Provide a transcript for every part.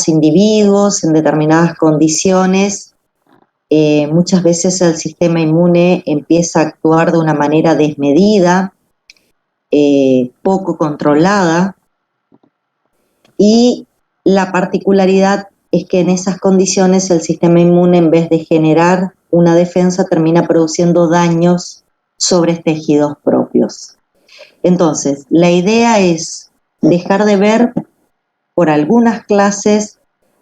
individuos en determinadas condiciones, muchas veces el sistema inmune empieza a actuar de una manera desmedida, poco controlada, y la particularidad es que en esas condiciones el sistema inmune, en vez de generar una defensa, termina produciendo daños sobre tejidos propios. Entonces, la idea es dejar de ver por algunas clases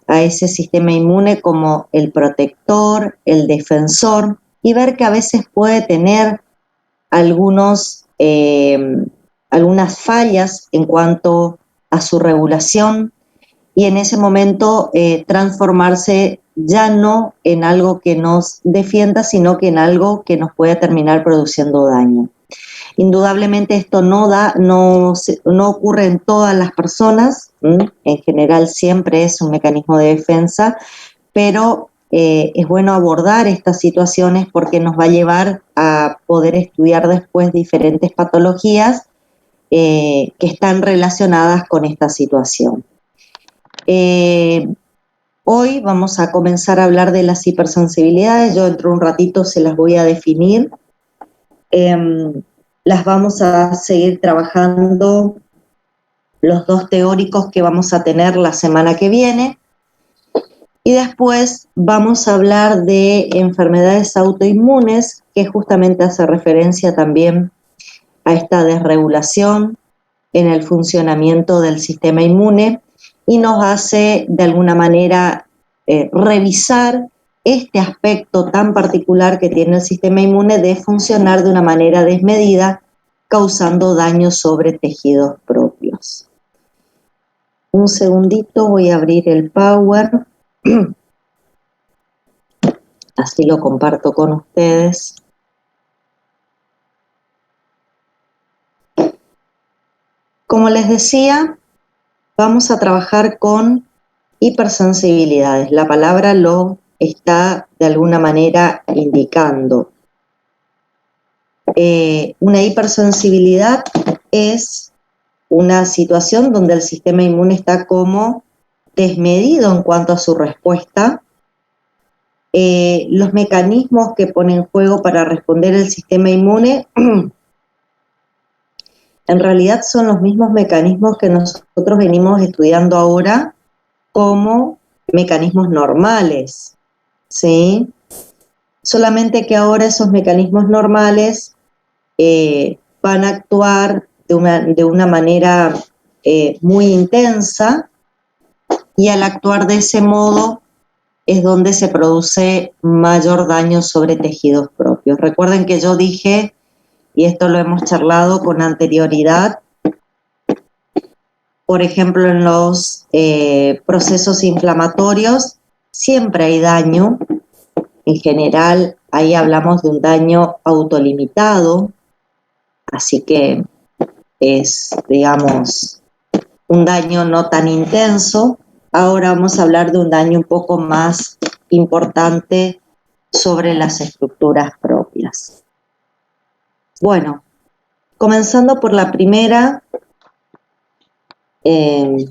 a ese sistema inmune como el protector, el defensor, y ver que a veces puede tener algunas fallas en cuanto a su regulación, y en ese momento transformarse ya no en algo que nos defienda, sino que en algo que nos puede terminar produciendo daño. Indudablemente esto no ocurre en todas las personas, en general siempre es un mecanismo de defensa, pero es bueno abordar estas situaciones porque nos va a llevar a poder estudiar después diferentes patologías que están relacionadas con esta situación. Hoy vamos a comenzar a hablar de las hipersensibilidades. Yo dentro de un ratito se las voy a definir. Las vamos a seguir trabajando los dos teóricos que vamos a tener la semana que viene. Y después vamos a hablar de enfermedades autoinmunes, que justamente hace referencia también a esta desregulación en el funcionamiento del sistema inmune, y nos hace de alguna manera revisar este aspecto tan particular que tiene el sistema inmune de funcionar de una manera desmedida, causando daños sobre tejidos propios. Un segundito, voy a abrir el Power, así lo comparto con ustedes. Como les decía, vamos a trabajar con hipersensibilidades. La palabra lo está de alguna manera indicando. Una hipersensibilidad es una situación donde el sistema inmune está como desmedido en cuanto a su respuesta. Los mecanismos que pone en juego para responder el sistema inmune en realidad son los mismos mecanismos que nosotros venimos estudiando ahora como mecanismos normales, ¿sí? Solamente que ahora esos mecanismos normales van a actuar de una manera muy intensa, y al actuar de ese modo es donde se produce mayor daño sobre tejidos propios. Recuerden que yo dije, y esto lo hemos charlado con anterioridad, por ejemplo, en los procesos inflamatorios siempre hay daño. En general, ahí hablamos de un daño autolimitado, así que es, digamos, un daño no tan intenso. Ahora vamos a hablar de un daño un poco más importante sobre las estructuras propias. Bueno, comenzando por la primera, de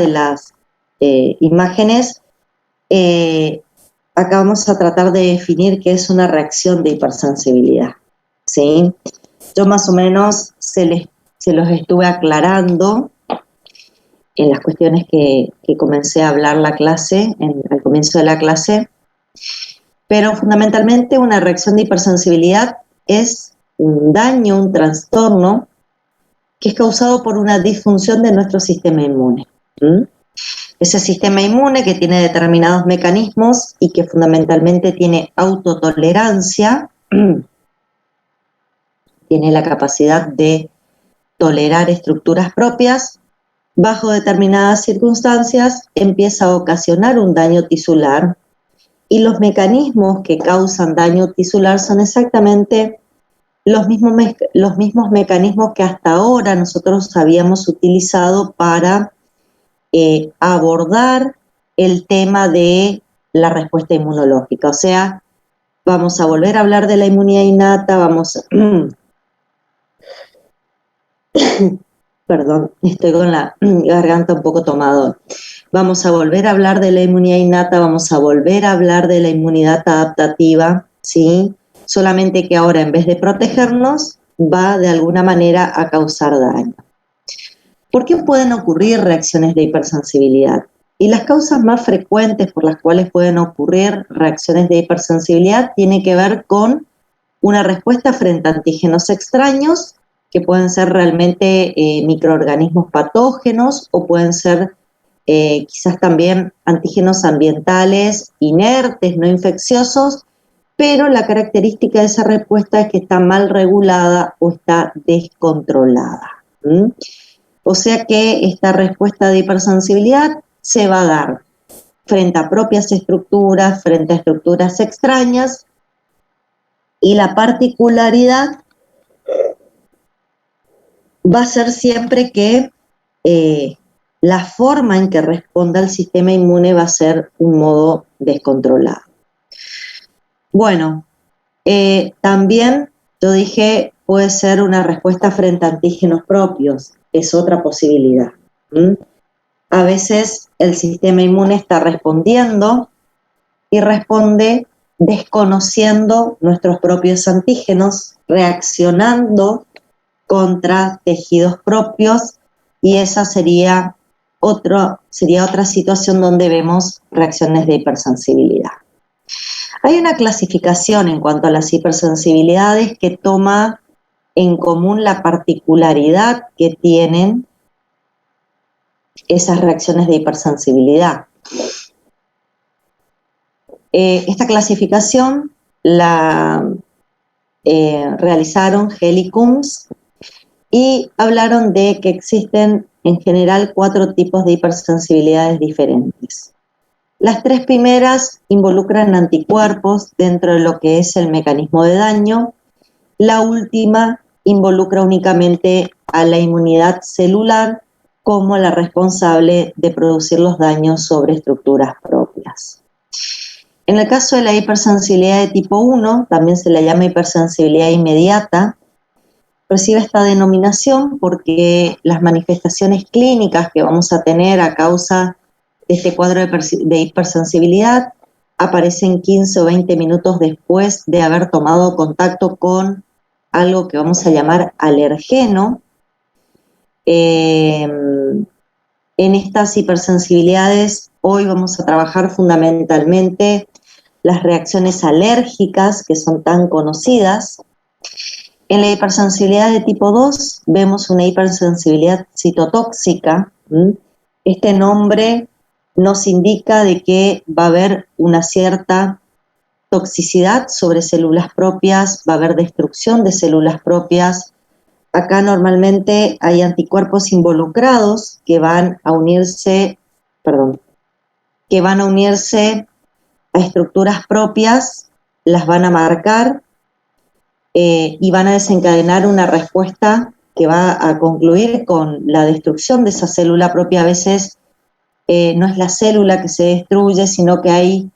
las imágenes, acá vamos a tratar de definir qué es una reacción de hipersensibilidad, ¿sí? Yo más o menos se los estuve aclarando en las cuestiones que comencé a hablar al comienzo de la clase, pero fundamentalmente una reacción de hipersensibilidad es un daño, un trastorno que es causado por una disfunción de nuestro sistema inmune. Ese sistema inmune que tiene determinados mecanismos y que fundamentalmente tiene autotolerancia, tiene la capacidad de tolerar estructuras propias, bajo determinadas circunstancias empieza a ocasionar un daño tisular, y los mecanismos que causan daño tisular son exactamente los mismos mecanismos que hasta ahora nosotros habíamos utilizado para abordar el tema de la respuesta inmunológica. O sea, vamos a volver a hablar de la inmunidad innata, vamos Perdón, estoy con la garganta un poco tomada. Vamos a volver a hablar de la inmunidad innata, vamos a volver a hablar de la inmunidad adaptativa, ¿sí? Solamente que ahora en vez de protegernos, va de alguna manera a causar daño. ¿Por qué pueden ocurrir reacciones de hipersensibilidad? Y las causas más frecuentes por las cuales pueden ocurrir reacciones de hipersensibilidad tienen que ver con una respuesta frente a antígenos extraños, que pueden ser realmente microorganismos patógenos o pueden ser quizás también antígenos ambientales inertes, no infecciosos, pero la característica de esa respuesta es que está mal regulada o está descontrolada. O sea que esta respuesta de hipersensibilidad se va a dar frente a propias estructuras, frente a estructuras extrañas, y la particularidad va a ser siempre que la forma en que responda el sistema inmune va a ser un modo descontrolado. Bueno, también yo dije puede ser una respuesta frente a antígenos propios, es otra posibilidad. A veces el sistema inmune está respondiendo y responde desconociendo nuestros propios antígenos, reaccionando contra tejidos propios, y esa sería otra situación donde vemos reacciones de hipersensibilidad. Hay una clasificación en cuanto a las hipersensibilidades que toma en común la particularidad que tienen esas reacciones de hipersensibilidad. Esta clasificación la realizaron Hell y Coombs y hablaron de que existen en general 4 tipos de hipersensibilidades diferentes. Las 3 primeras involucran anticuerpos dentro de lo que es el mecanismo de daño. La última involucra únicamente a la inmunidad celular como la responsable de producir los daños sobre estructuras propias. En el caso de la hipersensibilidad de tipo 1, también se la llama hipersensibilidad inmediata, recibe esta denominación porque las manifestaciones clínicas que vamos a tener a causa de este cuadro de hipersensibilidad aparecen 15 o 20 minutos después de haber tomado contacto con algo que vamos a llamar alergeno. En estas hipersensibilidades hoy vamos a trabajar fundamentalmente las reacciones alérgicas que son tan conocidas. En la hipersensibilidad de tipo 2 vemos una hipersensibilidad citotóxica. Este nombre nos indica de que va a haber una cierta toxicidad sobre células propias, va a haber destrucción de células propias. Acá normalmente hay anticuerpos involucrados que van a unirse a estructuras propias, las van a marcar y van a desencadenar una respuesta que va a concluir con la destrucción de esa célula propia. A veces no es la célula que se destruye, sino que hay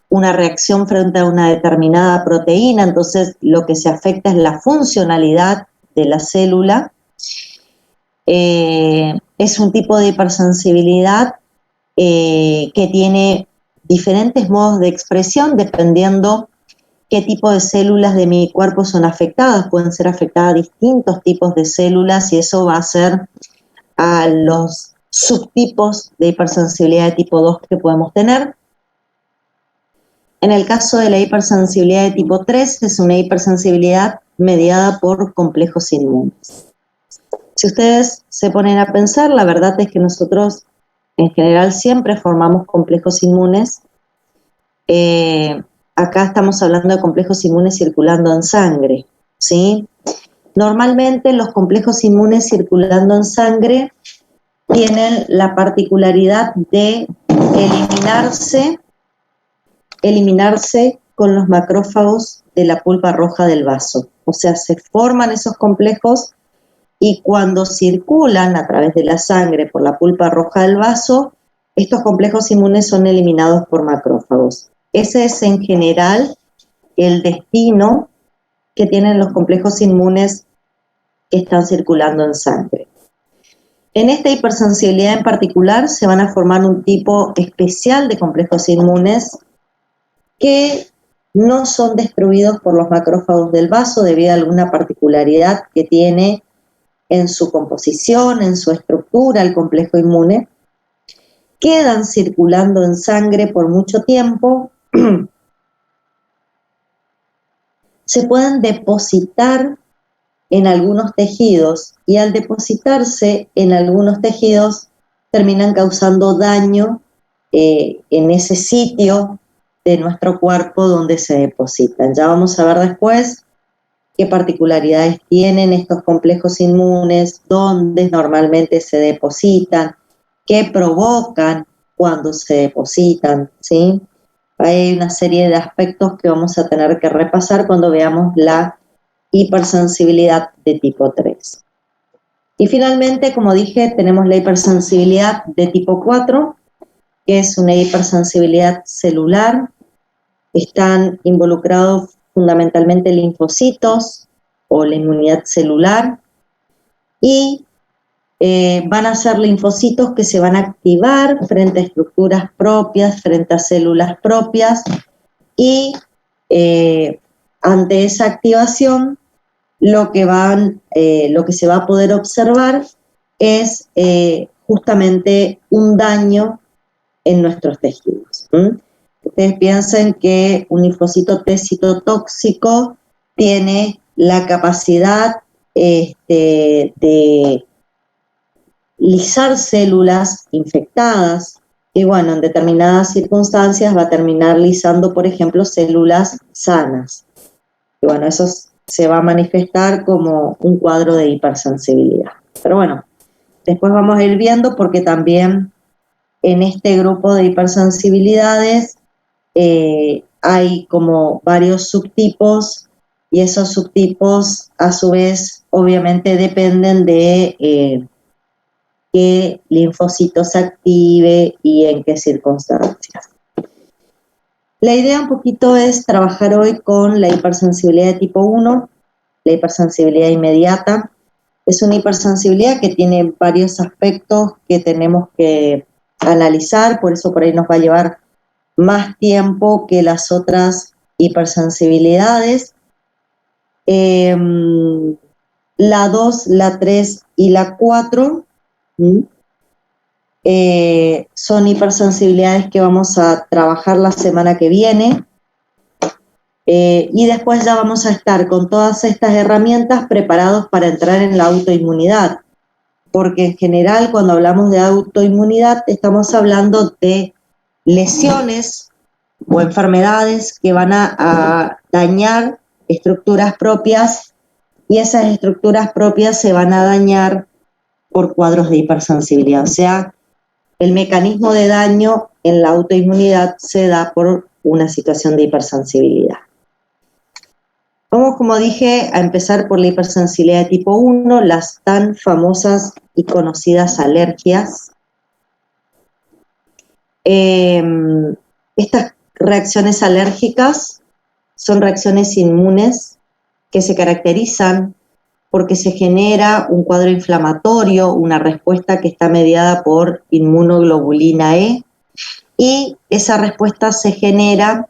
una reacción frente a una determinada proteína, entonces lo que se afecta es la funcionalidad de la célula. Es un tipo de hipersensibilidad que tiene diferentes modos de expresión dependiendo qué tipo de células de mi cuerpo son afectadas. Pueden ser afectadas distintos tipos de células y eso va a ser a los subtipos de hipersensibilidad de tipo 2 que podemos tener. En el caso de la hipersensibilidad de tipo 3 es una hipersensibilidad mediada por complejos inmunes. Si ustedes se ponen a pensar, la verdad es que nosotros en general siempre formamos complejos inmunes. Acá estamos hablando de complejos inmunes circulando en sangre, ¿sí? Normalmente los complejos inmunes circulando en sangre tienen la particularidad de eliminarse con los macrófagos de la pulpa roja del vaso. O sea, se forman esos complejos y cuando circulan a través de la sangre por la pulpa roja del vaso, estos complejos inmunes son eliminados por macrófagos. Ese es en general el destino que tienen los complejos inmunes que están circulando en sangre. En esta hipersensibilidad en particular se van a formar un tipo especial de complejos inmunes que no son destruidos por los macrófagos del vaso debido a alguna particularidad que tiene en su composición, en su estructura, el complejo inmune. Quedan circulando en sangre por mucho tiempo, se pueden depositar en algunos tejidos y al depositarse en algunos tejidos terminan causando daño en ese sitio de nuestro cuerpo donde se depositan. Ya vamos a ver después qué particularidades tienen estos complejos inmunes, dónde normalmente se depositan, qué provocan cuando se depositan, ¿sí? Hay una serie de aspectos que vamos a tener que repasar cuando veamos la hipersensibilidad de tipo 3. Y finalmente, como dije, tenemos la hipersensibilidad de tipo 4, que es una hipersensibilidad celular. Están involucrados fundamentalmente linfocitos o la inmunidad celular y van a ser linfocitos que se van a activar frente a estructuras propias, frente a células propias y ante esa activación lo que se va a poder observar es justamente un daño en nuestros tejidos. Ustedes piensen que un linfocito T citotóxico tiene la capacidad de lisar células infectadas y bueno, en determinadas circunstancias va a terminar lisando, por ejemplo, células sanas. Y bueno, eso se va a manifestar como un cuadro de hipersensibilidad. Pero bueno, después vamos a ir viendo porque también en este grupo de hipersensibilidades hay como varios subtipos y esos subtipos a su vez obviamente dependen de qué linfocito se active y en qué circunstancias. La idea un poquito es trabajar hoy con la hipersensibilidad de tipo 1, la hipersensibilidad inmediata. Es una hipersensibilidad que tiene varios aspectos que tenemos que analizar, por eso por ahí nos va a llevar más tiempo que las otras hipersensibilidades. La 2, la 3 y la 4 son hipersensibilidades que vamos a trabajar la semana que viene. Y después ya vamos a estar con todas estas herramientas preparados para entrar en la autoinmunidad, porque en general cuando hablamos de autoinmunidad estamos hablando de lesiones o enfermedades que van a dañar estructuras propias y esas estructuras propias se van a dañar por cuadros de hipersensibilidad. O sea, el mecanismo de daño en la autoinmunidad se da por una situación de hipersensibilidad. Vamos, como dije, a empezar por la hipersensibilidad de tipo 1, las tan famosas y conocidas alergias. Estas reacciones alérgicas son reacciones inmunes que se caracterizan porque se genera un cuadro inflamatorio, una respuesta que está mediada por inmunoglobulina E, y esa respuesta se genera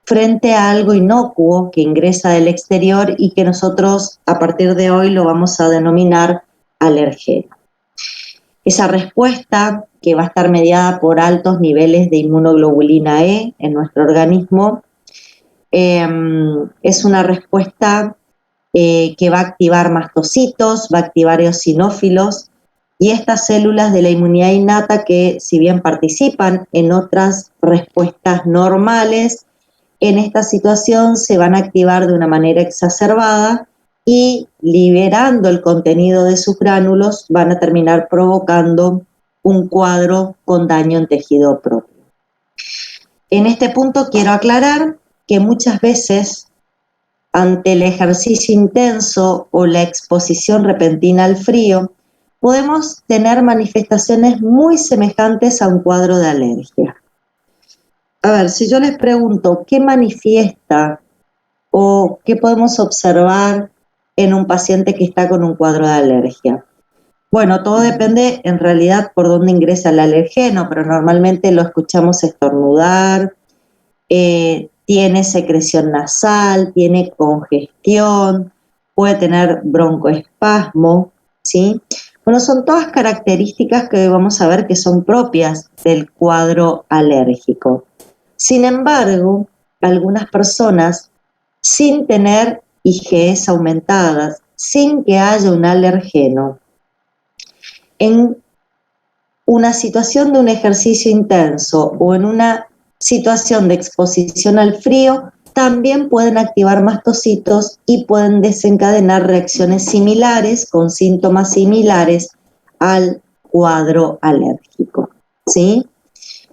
frente a algo inocuo que ingresa del exterior y que nosotros a partir de hoy lo vamos a denominar alergeno. Esa respuesta, que va a estar mediada por altos niveles de inmunoglobulina E en nuestro organismo, es una respuesta que va a activar mastocitos, va a activar eosinófilos y estas células de la inmunidad innata que, si bien participan en otras respuestas normales, en esta situación se van a activar de una manera exacerbada y liberando el contenido de sus gránulos van a terminar provocando un cuadro con daño en tejido propio. En este punto quiero aclarar que muchas veces ante el ejercicio intenso o la exposición repentina al frío, podemos tener manifestaciones muy semejantes a un cuadro de alergia. A ver, si yo les pregunto, ¿qué manifiesta o qué podemos observar en un paciente que está con un cuadro de alergia? Bueno, todo depende en realidad por dónde ingresa el alergeno, pero normalmente lo escuchamos estornudar, tiene secreción nasal, tiene congestión, puede tener broncoespasmo, ¿sí? Bueno, son todas características que vamos a ver que son propias del cuadro alérgico. Sin embargo, algunas personas, sin tener IgEs aumentadas, sin que haya un alergeno, en una situación de un ejercicio intenso o en una situación de exposición al frío, también pueden activar mastocitos y pueden desencadenar reacciones similares con síntomas similares al cuadro alérgico, ¿sí?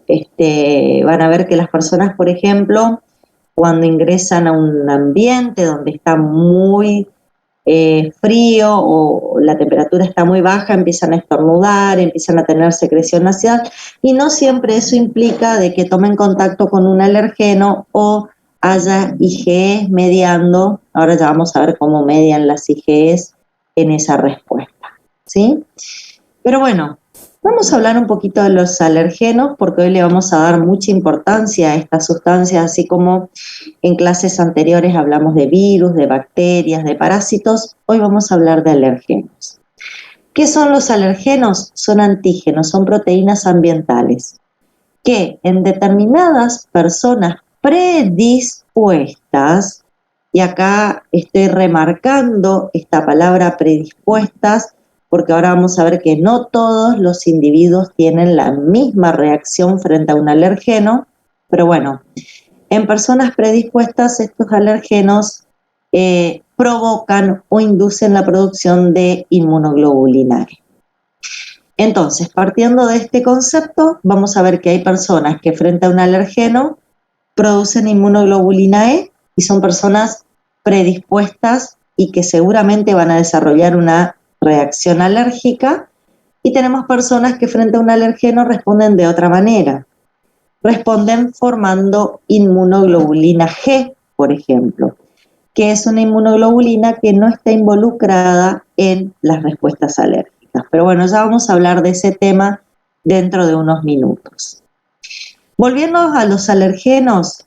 Van a ver que las personas, por ejemplo, cuando ingresan a un ambiente donde está muy frío o la temperatura está muy baja, empiezan a estornudar, empiezan a tener secreción nasal, y no siempre eso implica de que tomen contacto con un alergeno o haya IgEs mediando. Ahora ya vamos a ver cómo median las IgEs en esa respuesta, ¿sí? Pero bueno, vamos a hablar un poquito de los alergenos porque hoy le vamos a dar mucha importancia a estas sustancias, así como en clases anteriores hablamos de virus, de bacterias, de parásitos. Hoy vamos a hablar de alergenos. ¿Qué son los alergenos? Son antígenos, son proteínas ambientales que en determinadas personas predispuestas, y acá estoy remarcando esta palabra predispuestas, porque ahora vamos a ver que no todos los individuos tienen la misma reacción frente a un alergeno, pero bueno, en personas predispuestas estos alergenos provocan o inducen la producción de inmunoglobulina E. Entonces, partiendo de este concepto, vamos a ver que hay personas que frente a un alergeno producen inmunoglobulina E y son personas predispuestas y que seguramente van a desarrollar una reacción alérgica, y tenemos personas que frente a un alergeno responden de otra manera. Responden formando inmunoglobulina G, por ejemplo, que es una inmunoglobulina que no está involucrada en las respuestas alérgicas. Pero bueno, ya vamos a hablar de ese tema dentro de unos minutos. Volviendo a los alergenos,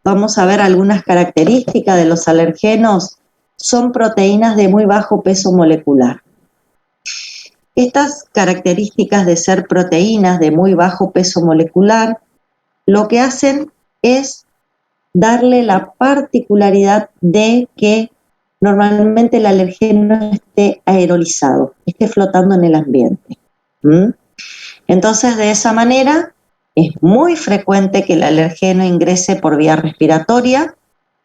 vamos a ver algunas características de los alergenos. Son proteínas de muy bajo peso molecular. Estas características de ser proteínas de muy bajo peso molecular, lo que hacen es darle la particularidad de que normalmente el alergeno esté aerolizado, esté flotando en el ambiente. Entonces, de esa manera, es muy frecuente que el alergeno ingrese por vía respiratoria.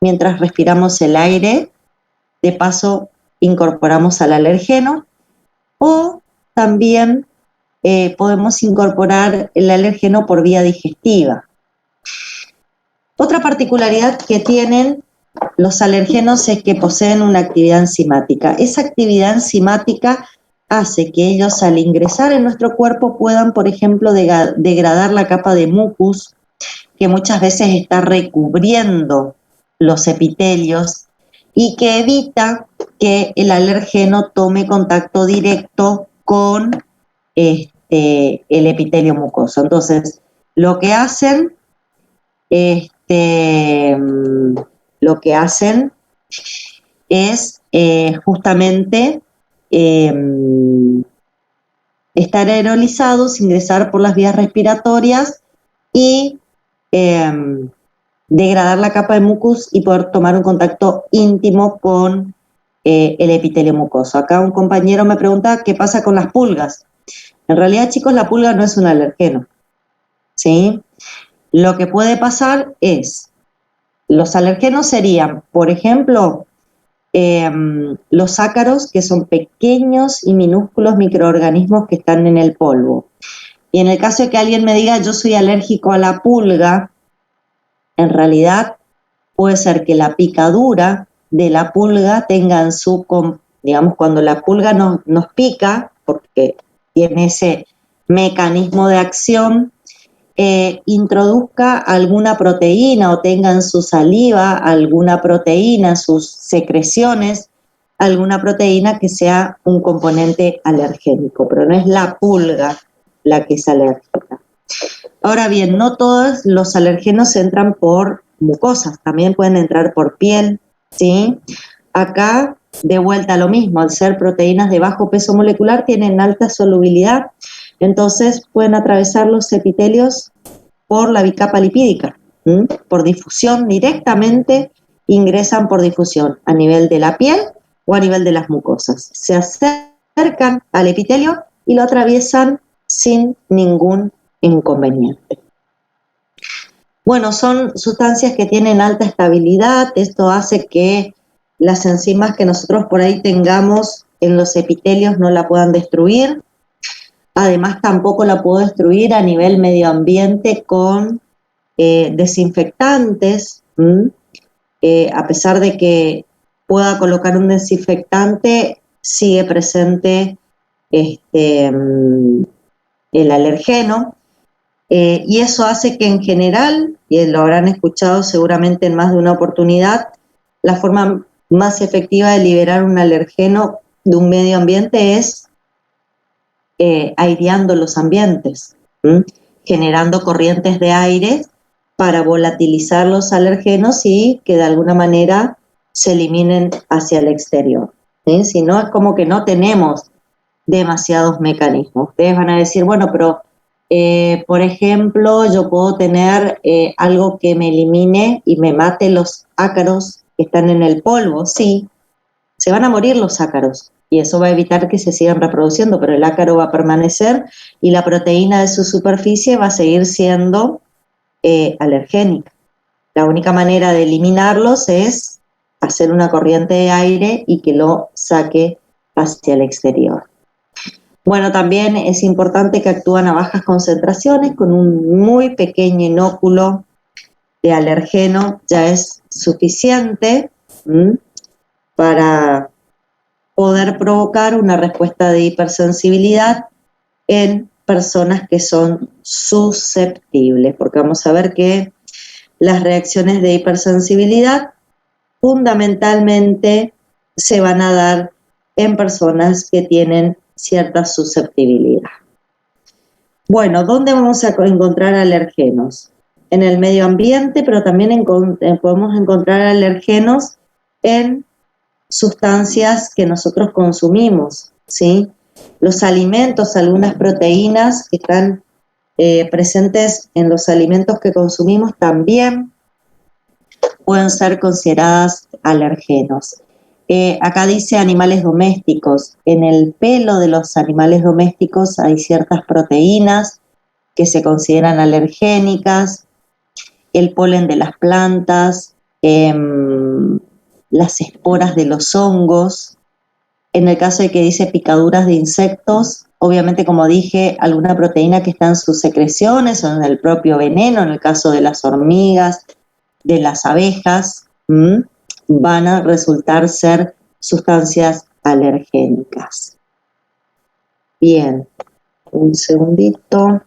Mientras respiramos el aire, de paso incorporamos al alergeno, o también podemos incorporar el alergeno por vía digestiva. Otra particularidad que tienen los alergenos es que poseen una actividad enzimática. Esa actividad enzimática hace que ellos, al ingresar en nuestro cuerpo, puedan, por ejemplo, degradar la capa de mucus, que muchas veces está recubriendo los epitelios y que evita que el alergeno tome contacto directo con el epitelio mucoso. Entonces, lo que hacen es justamente estar aerolizados, ingresar por las vías respiratorias y degradar la capa de mucus y poder tomar un contacto íntimo con el epitelio mucoso. Acá un compañero me pregunta qué pasa con las pulgas. En realidad, chicos, la pulga no es un alergeno, ¿sí? Lo que puede pasar es, los alergenos serían, por ejemplo, los ácaros, que son pequeños y minúsculos microorganismos que están en el polvo. Y en el caso de que alguien me diga yo soy alérgico a la pulga, en realidad puede ser que la picadura de la pulga tenga en su, digamos, cuando la pulga nos pica, porque tiene ese mecanismo de acción, introduzca alguna proteína o tenga en su saliva alguna proteína, en sus secreciones, alguna proteína que sea un componente alergénico, pero no es la pulga la que es alérgica. Ahora bien, no todos los alérgenos entran por mucosas, también pueden entrar por piel, ¿sí? Acá, de vuelta lo mismo, al ser proteínas de bajo peso molecular, tienen alta solubilidad, entonces pueden atravesar los epitelios por la bicapa lipídica, por difusión directamente, ingresan por difusión a nivel de la piel o a nivel de las mucosas. Se acercan al epitelio y lo atraviesan sin ningún inconveniente. Bueno, son sustancias que tienen alta estabilidad, esto hace que las enzimas que nosotros por ahí tengamos en los epitelios no la puedan destruir. Además, tampoco la puedo destruir a nivel medio ambiente con desinfectantes. A pesar de que pueda colocar un desinfectante, sigue presente el alergeno. Y eso hace que en general, y lo habrán escuchado seguramente en más de una oportunidad, la forma más efectiva de liberar un alergeno de un medio ambiente es aireando los ambientes, generando corrientes de aire para volatilizar los alergenos y que de alguna manera se eliminen hacia el exterior. Si no, es como que no tenemos demasiados mecanismos. Ustedes van a decir, bueno, pero por ejemplo, yo puedo tener algo que me elimine y me mate los ácaros que están en el polvo. Sí, se van a morir los ácaros y eso va a evitar que se sigan reproduciendo, pero el ácaro va a permanecer y la proteína de su superficie va a seguir siendo alergénica. La única manera de eliminarlos es hacer una corriente de aire y que lo saque hacia el exterior. Bueno, también es importante que actúen a bajas concentraciones, con un muy pequeño inóculo de alergeno ya es suficiente para poder provocar una respuesta de hipersensibilidad en personas que son susceptibles, porque vamos a ver que las reacciones de hipersensibilidad fundamentalmente se van a dar en personas que tienen cierta susceptibilidad. Bueno, ¿dónde vamos a encontrar alergenos? En el medio ambiente, pero también podemos encontrar alergenos en sustancias que nosotros consumimos, ¿sí? Los alimentos, algunas proteínas que están presentes en los alimentos que consumimos también pueden ser consideradas alergenos. Acá dice animales domésticos. En el pelo de los animales domésticos hay ciertas proteínas que se consideran alergénicas, el polen de las plantas, las esporas de los hongos. En el caso de que dice picaduras de insectos, obviamente, como dije, alguna proteína que está en sus secreciones o en el propio veneno, en el caso de las hormigas, de las abejas, van a resultar ser sustancias alergénicas. Bien, un segundito.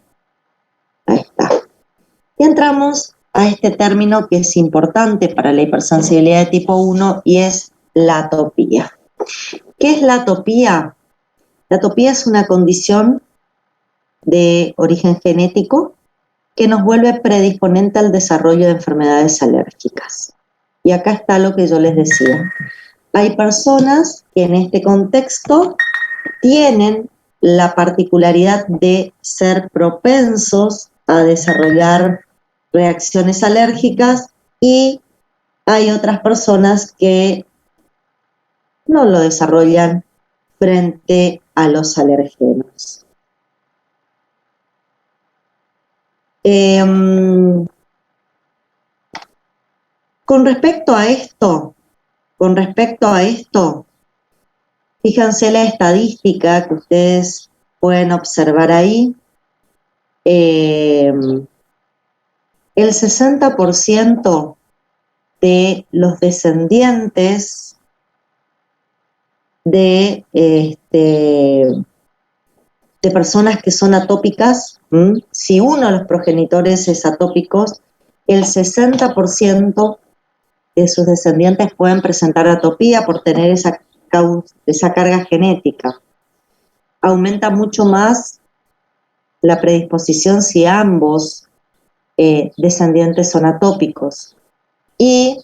Ahí está. Y entramos a este término que es importante para la hipersensibilidad de tipo 1 y es la atopía. ¿Qué es la atopía? La atopía es una condición de origen genético que nos vuelve predisponente al desarrollo de enfermedades alérgicas. Y acá está lo que yo les decía. Hay personas que en este contexto tienen la particularidad de ser propensos a desarrollar reacciones alérgicas y hay otras personas que no lo desarrollan frente a los alergenos. Con respecto a esto, fíjense la estadística que ustedes pueden observar ahí. El 60% de los descendientes de de personas que son atópicas, si uno de los progenitores es atópico, el 60% de sus descendientes pueden presentar atopía por tener esa carga genética. Aumenta mucho más la predisposición si ambos descendientes son atópicos. Y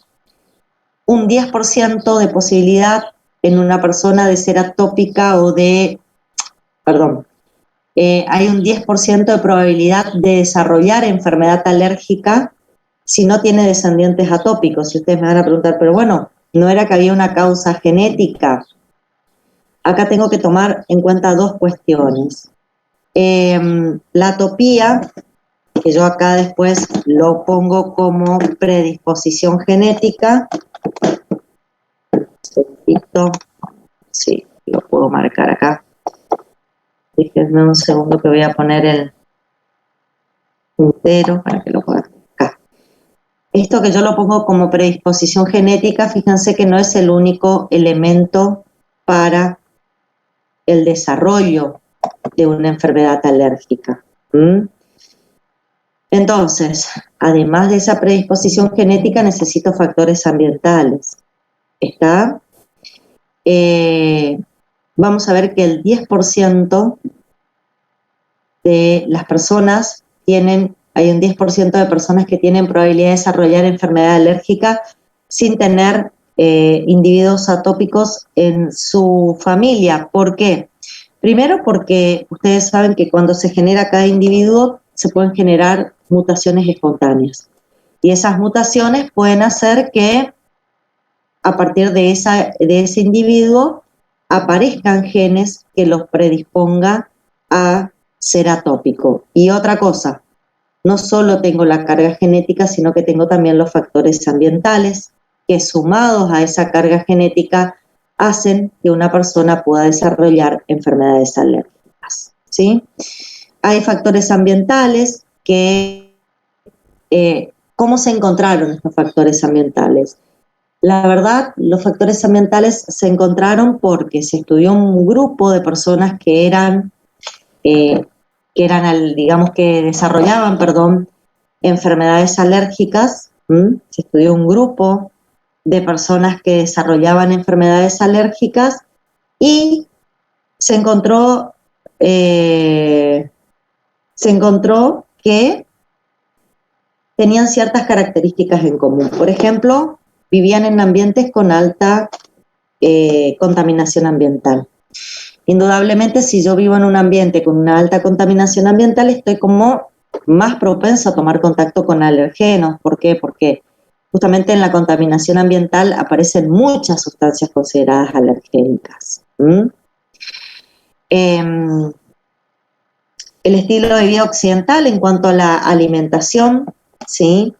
un 10% de posibilidad en una persona de ser atópica o de, hay un 10% de probabilidad de desarrollar enfermedad alérgica si no tiene descendientes atópicos. Y ustedes me van a preguntar, pero bueno, ¿no era que había una causa genética? Acá tengo que tomar en cuenta dos cuestiones. La atopía, que yo acá después lo pongo como predisposición genética. Sí, lo puedo marcar acá. Déjenme un segundo que voy a poner el puntero para que lo puedan acá. Esto que yo lo pongo como predisposición genética, fíjense que no es el único elemento para el desarrollo de una enfermedad alérgica. Entonces, además de esa predisposición genética, necesito factores ambientales. ¿Está? Vamos a ver que el 10% de las personas hay un 10% de personas que tienen probabilidad de desarrollar enfermedad alérgica sin tener individuos atópicos en su familia. ¿Por qué? Primero porque ustedes saben que cuando se genera cada individuo se pueden generar mutaciones espontáneas. Y esas mutaciones pueden hacer que a partir de ese individuo aparezcan genes que los predisponga a ser atópico. Y otra cosa, no solo tengo la carga genética, sino que tengo también los factores ambientales que sumados a esa carga genética hacen que una persona pueda desarrollar enfermedades alérgicas, ¿sí? Hay factores ambientales que, ¿cómo se encontraron estos factores ambientales? La verdad, los factores ambientales se encontraron porque se estudió un grupo de personas que digamos que desarrollaban, enfermedades alérgicas. Se estudió un grupo de personas que desarrollaban enfermedades alérgicas y se encontró que tenían ciertas características en común. Por ejemplo, vivían en ambientes con alta contaminación ambiental. Indudablemente, si yo vivo en un ambiente con una alta contaminación ambiental, estoy como más propenso a tomar contacto con alergenos. ¿Por qué? Porque justamente en la contaminación ambiental aparecen muchas sustancias consideradas alergénicas. El estilo de vida occidental en cuanto a la alimentación, ¿sí?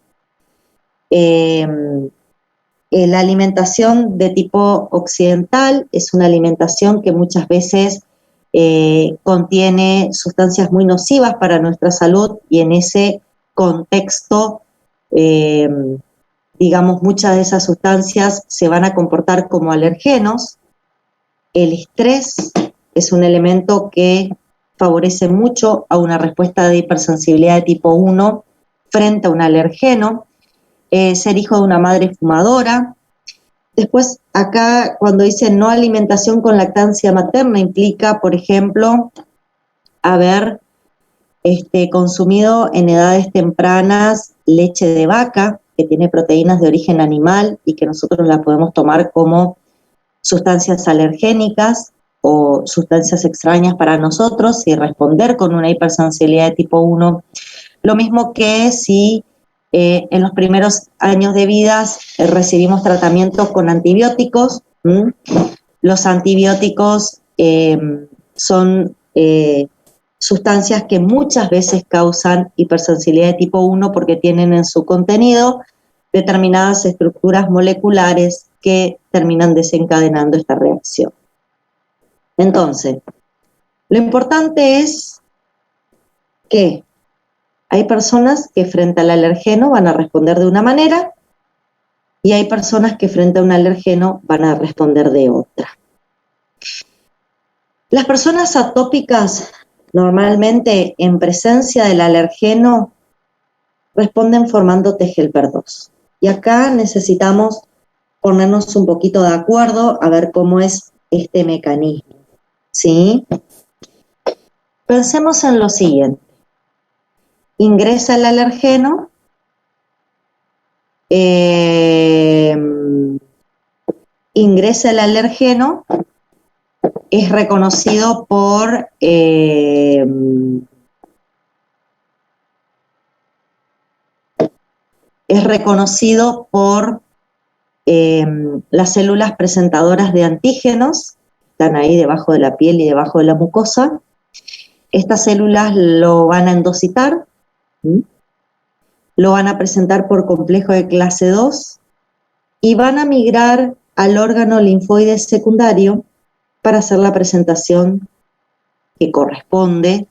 La alimentación de tipo occidental es una alimentación que muchas veces contiene sustancias muy nocivas para nuestra salud y en ese contexto, digamos, muchas de esas sustancias se van a comportar como alergenos. El estrés es un elemento que favorece mucho a una respuesta de hipersensibilidad de tipo 1 frente a un alergeno. Ser hijo de una madre fumadora. Después, acá, cuando dice no alimentación con lactancia materna, implica, por ejemplo, haber consumido en edades tempranas leche de vaca, que tiene proteínas de origen animal y que nosotros la podemos tomar como sustancias alergénicas o sustancias extrañas para nosotros y responder con una hipersensibilidad de tipo 1. Lo mismo que si en los primeros años de vida recibimos tratamiento con antibióticos. Los antibióticos son sustancias que muchas veces causan hipersensibilidad de tipo 1 porque tienen en su contenido determinadas estructuras moleculares que terminan desencadenando esta reacción. Entonces, lo importante es que hay personas que frente al alergeno van a responder de una manera y hay personas que frente a un alergeno van a responder de otra. Las personas atópicas normalmente en presencia del alergeno responden formando T helper 2. Y acá necesitamos ponernos un poquito de acuerdo a ver cómo es este mecanismo, ¿sí? Pensemos en lo siguiente. Ingresa el alergeno, es reconocido por las células presentadoras de antígenos, están ahí debajo de la piel y debajo de la mucosa. Estas células lo van a endocitar, lo van a presentar por complejo de clase 2 y van a migrar al órgano linfoide secundario para hacer la presentación que corresponde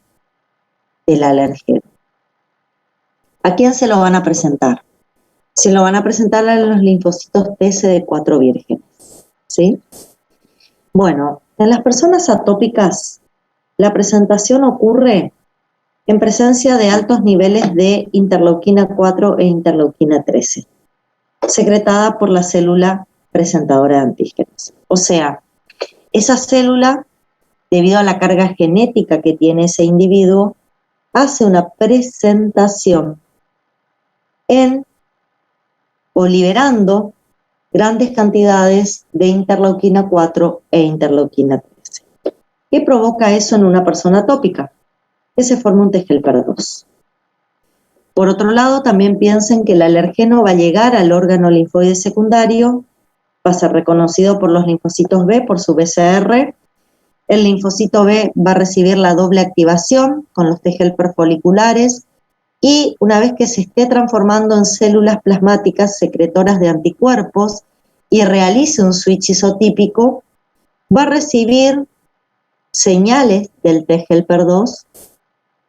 del alergeno. ¿A quién se lo van a presentar? Se lo van a presentar a los linfocitos TCD4 vírgenes, ¿sí? Bueno, en las personas atópicas, la presentación ocurre en presencia de altos niveles de interleuquina 4 e interleuquina 13, secretada por la célula presentadora de antígenos. O sea, esa célula, debido a la carga genética que tiene ese individuo, hace una presentación o liberando grandes cantidades de interleuquina 4 e interleuquina 13. ¿Qué provoca eso en una persona atópica? Que se forma un T helper 2. Por otro lado, también piensen que el alergeno va a llegar al órgano linfoide secundario, va a ser reconocido por los linfocitos B, por su BCR. El linfocito B va a recibir la doble activación con los T helper foliculares y una vez que se esté transformando en células plasmáticas secretoras de anticuerpos y realice un switch isotípico, va a recibir señales del T helper 2,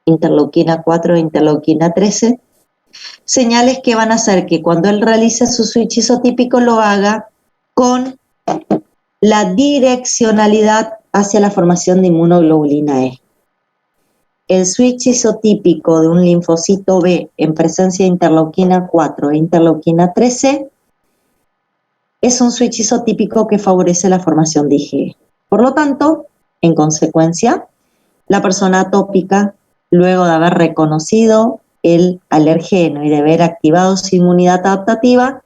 interleuquina 4 e interleuquina 13, señales que van a hacer que cuando él realice su switch isotípico lo haga con la direccionalidad hacia la formación de inmunoglobulina E. El switch isotípico de un linfocito B en presencia de interleuquina 4 e interleuquina 13 es un switch isotípico que favorece la formación de IgE. Por lo tanto, en consecuencia, la persona atópica, luego de haber reconocido el alergeno y de haber activado su inmunidad adaptativa,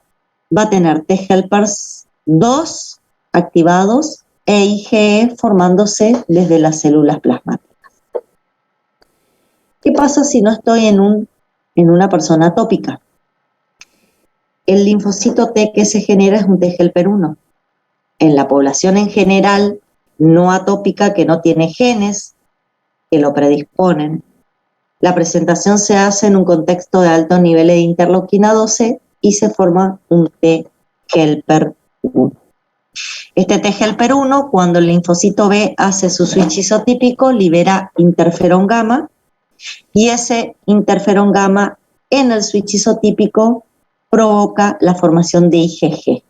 va a tener T helpers 2 activados e IgE formándose desde las células plasmáticas. ¿Qué pasa si no estoy en una persona atópica? El linfocito T que se genera es un T helper 1. En la población en general no atópica que no tiene genes que lo predisponen, la presentación se hace en un contexto de altos niveles de interleuquina 12 y se forma un T helper 1. Este T helper 1, cuando el linfocito B hace su switch isotípico, libera interferón gamma, y ese interferón gamma en el switch isotípico provoca la formación de IgG.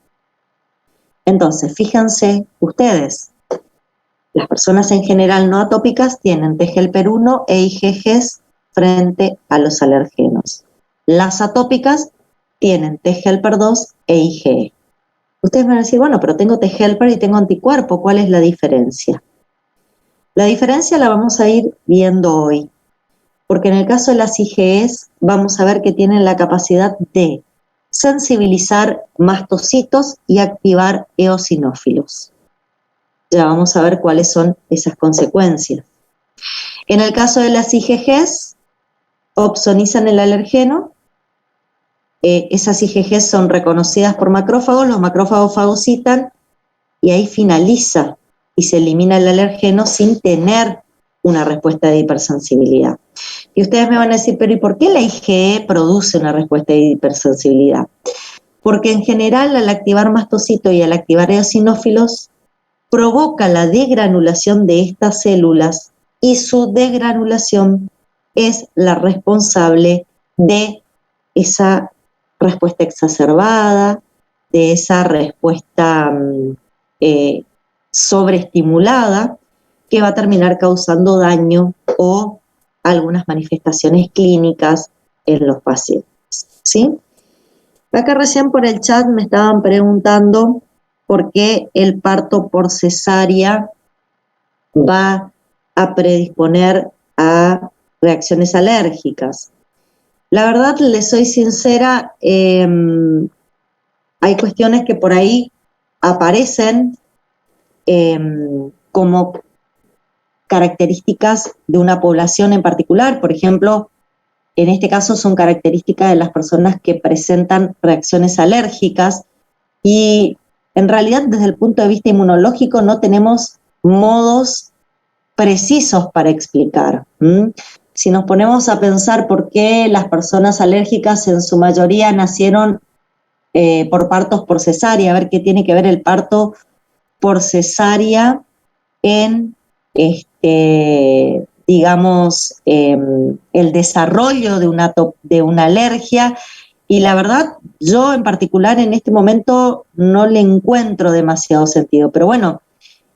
Entonces, fíjense ustedes, las personas en general no atópicas tienen T helper 1 e IgGs frente a los alergenos. Las atópicas tienen T helper 2 e IgE. Ustedes van a decir, bueno, pero tengo T helper y tengo anticuerpo, ¿cuál es la diferencia? La diferencia la vamos a ir viendo hoy, porque en el caso de las IgEs vamos a ver que tienen la capacidad de sensibilizar mastocitos y activar eosinófilos. Ya vamos a ver cuáles son esas consecuencias. En el caso de las IgGs, opsonizan el alergeno, esas IgGs son reconocidas por macrófagos, los macrófagos fagocitan y ahí finaliza y se elimina el alergeno sin tener una respuesta de hipersensibilidad. Y ustedes me van a decir, pero ¿y por qué la IgE produce una respuesta de hipersensibilidad? Porque en general al activar mastocitos y al activar eosinófilos provoca la degranulación de estas células y su degranulación es la responsable de esa respuesta exacerbada, de esa respuesta sobreestimulada que va a terminar causando daño o algunas manifestaciones clínicas en los pacientes, ¿sí? Acá recién por el chat me estaban preguntando por qué el parto por cesárea va a predisponer a reacciones alérgicas. La verdad, les soy sincera, hay cuestiones que por ahí aparecen como características de una población en particular. Por ejemplo, en este caso son características de las personas que presentan reacciones alérgicas y en realidad desde el punto de vista inmunológico no tenemos modos precisos para explicar. Si nos ponemos a pensar por qué las personas alérgicas en su mayoría nacieron por partos por cesárea, a ver qué tiene que ver el parto por cesárea en digamos, el desarrollo de una alergia, y la verdad, yo en particular en este momento no le encuentro demasiado sentido, pero bueno,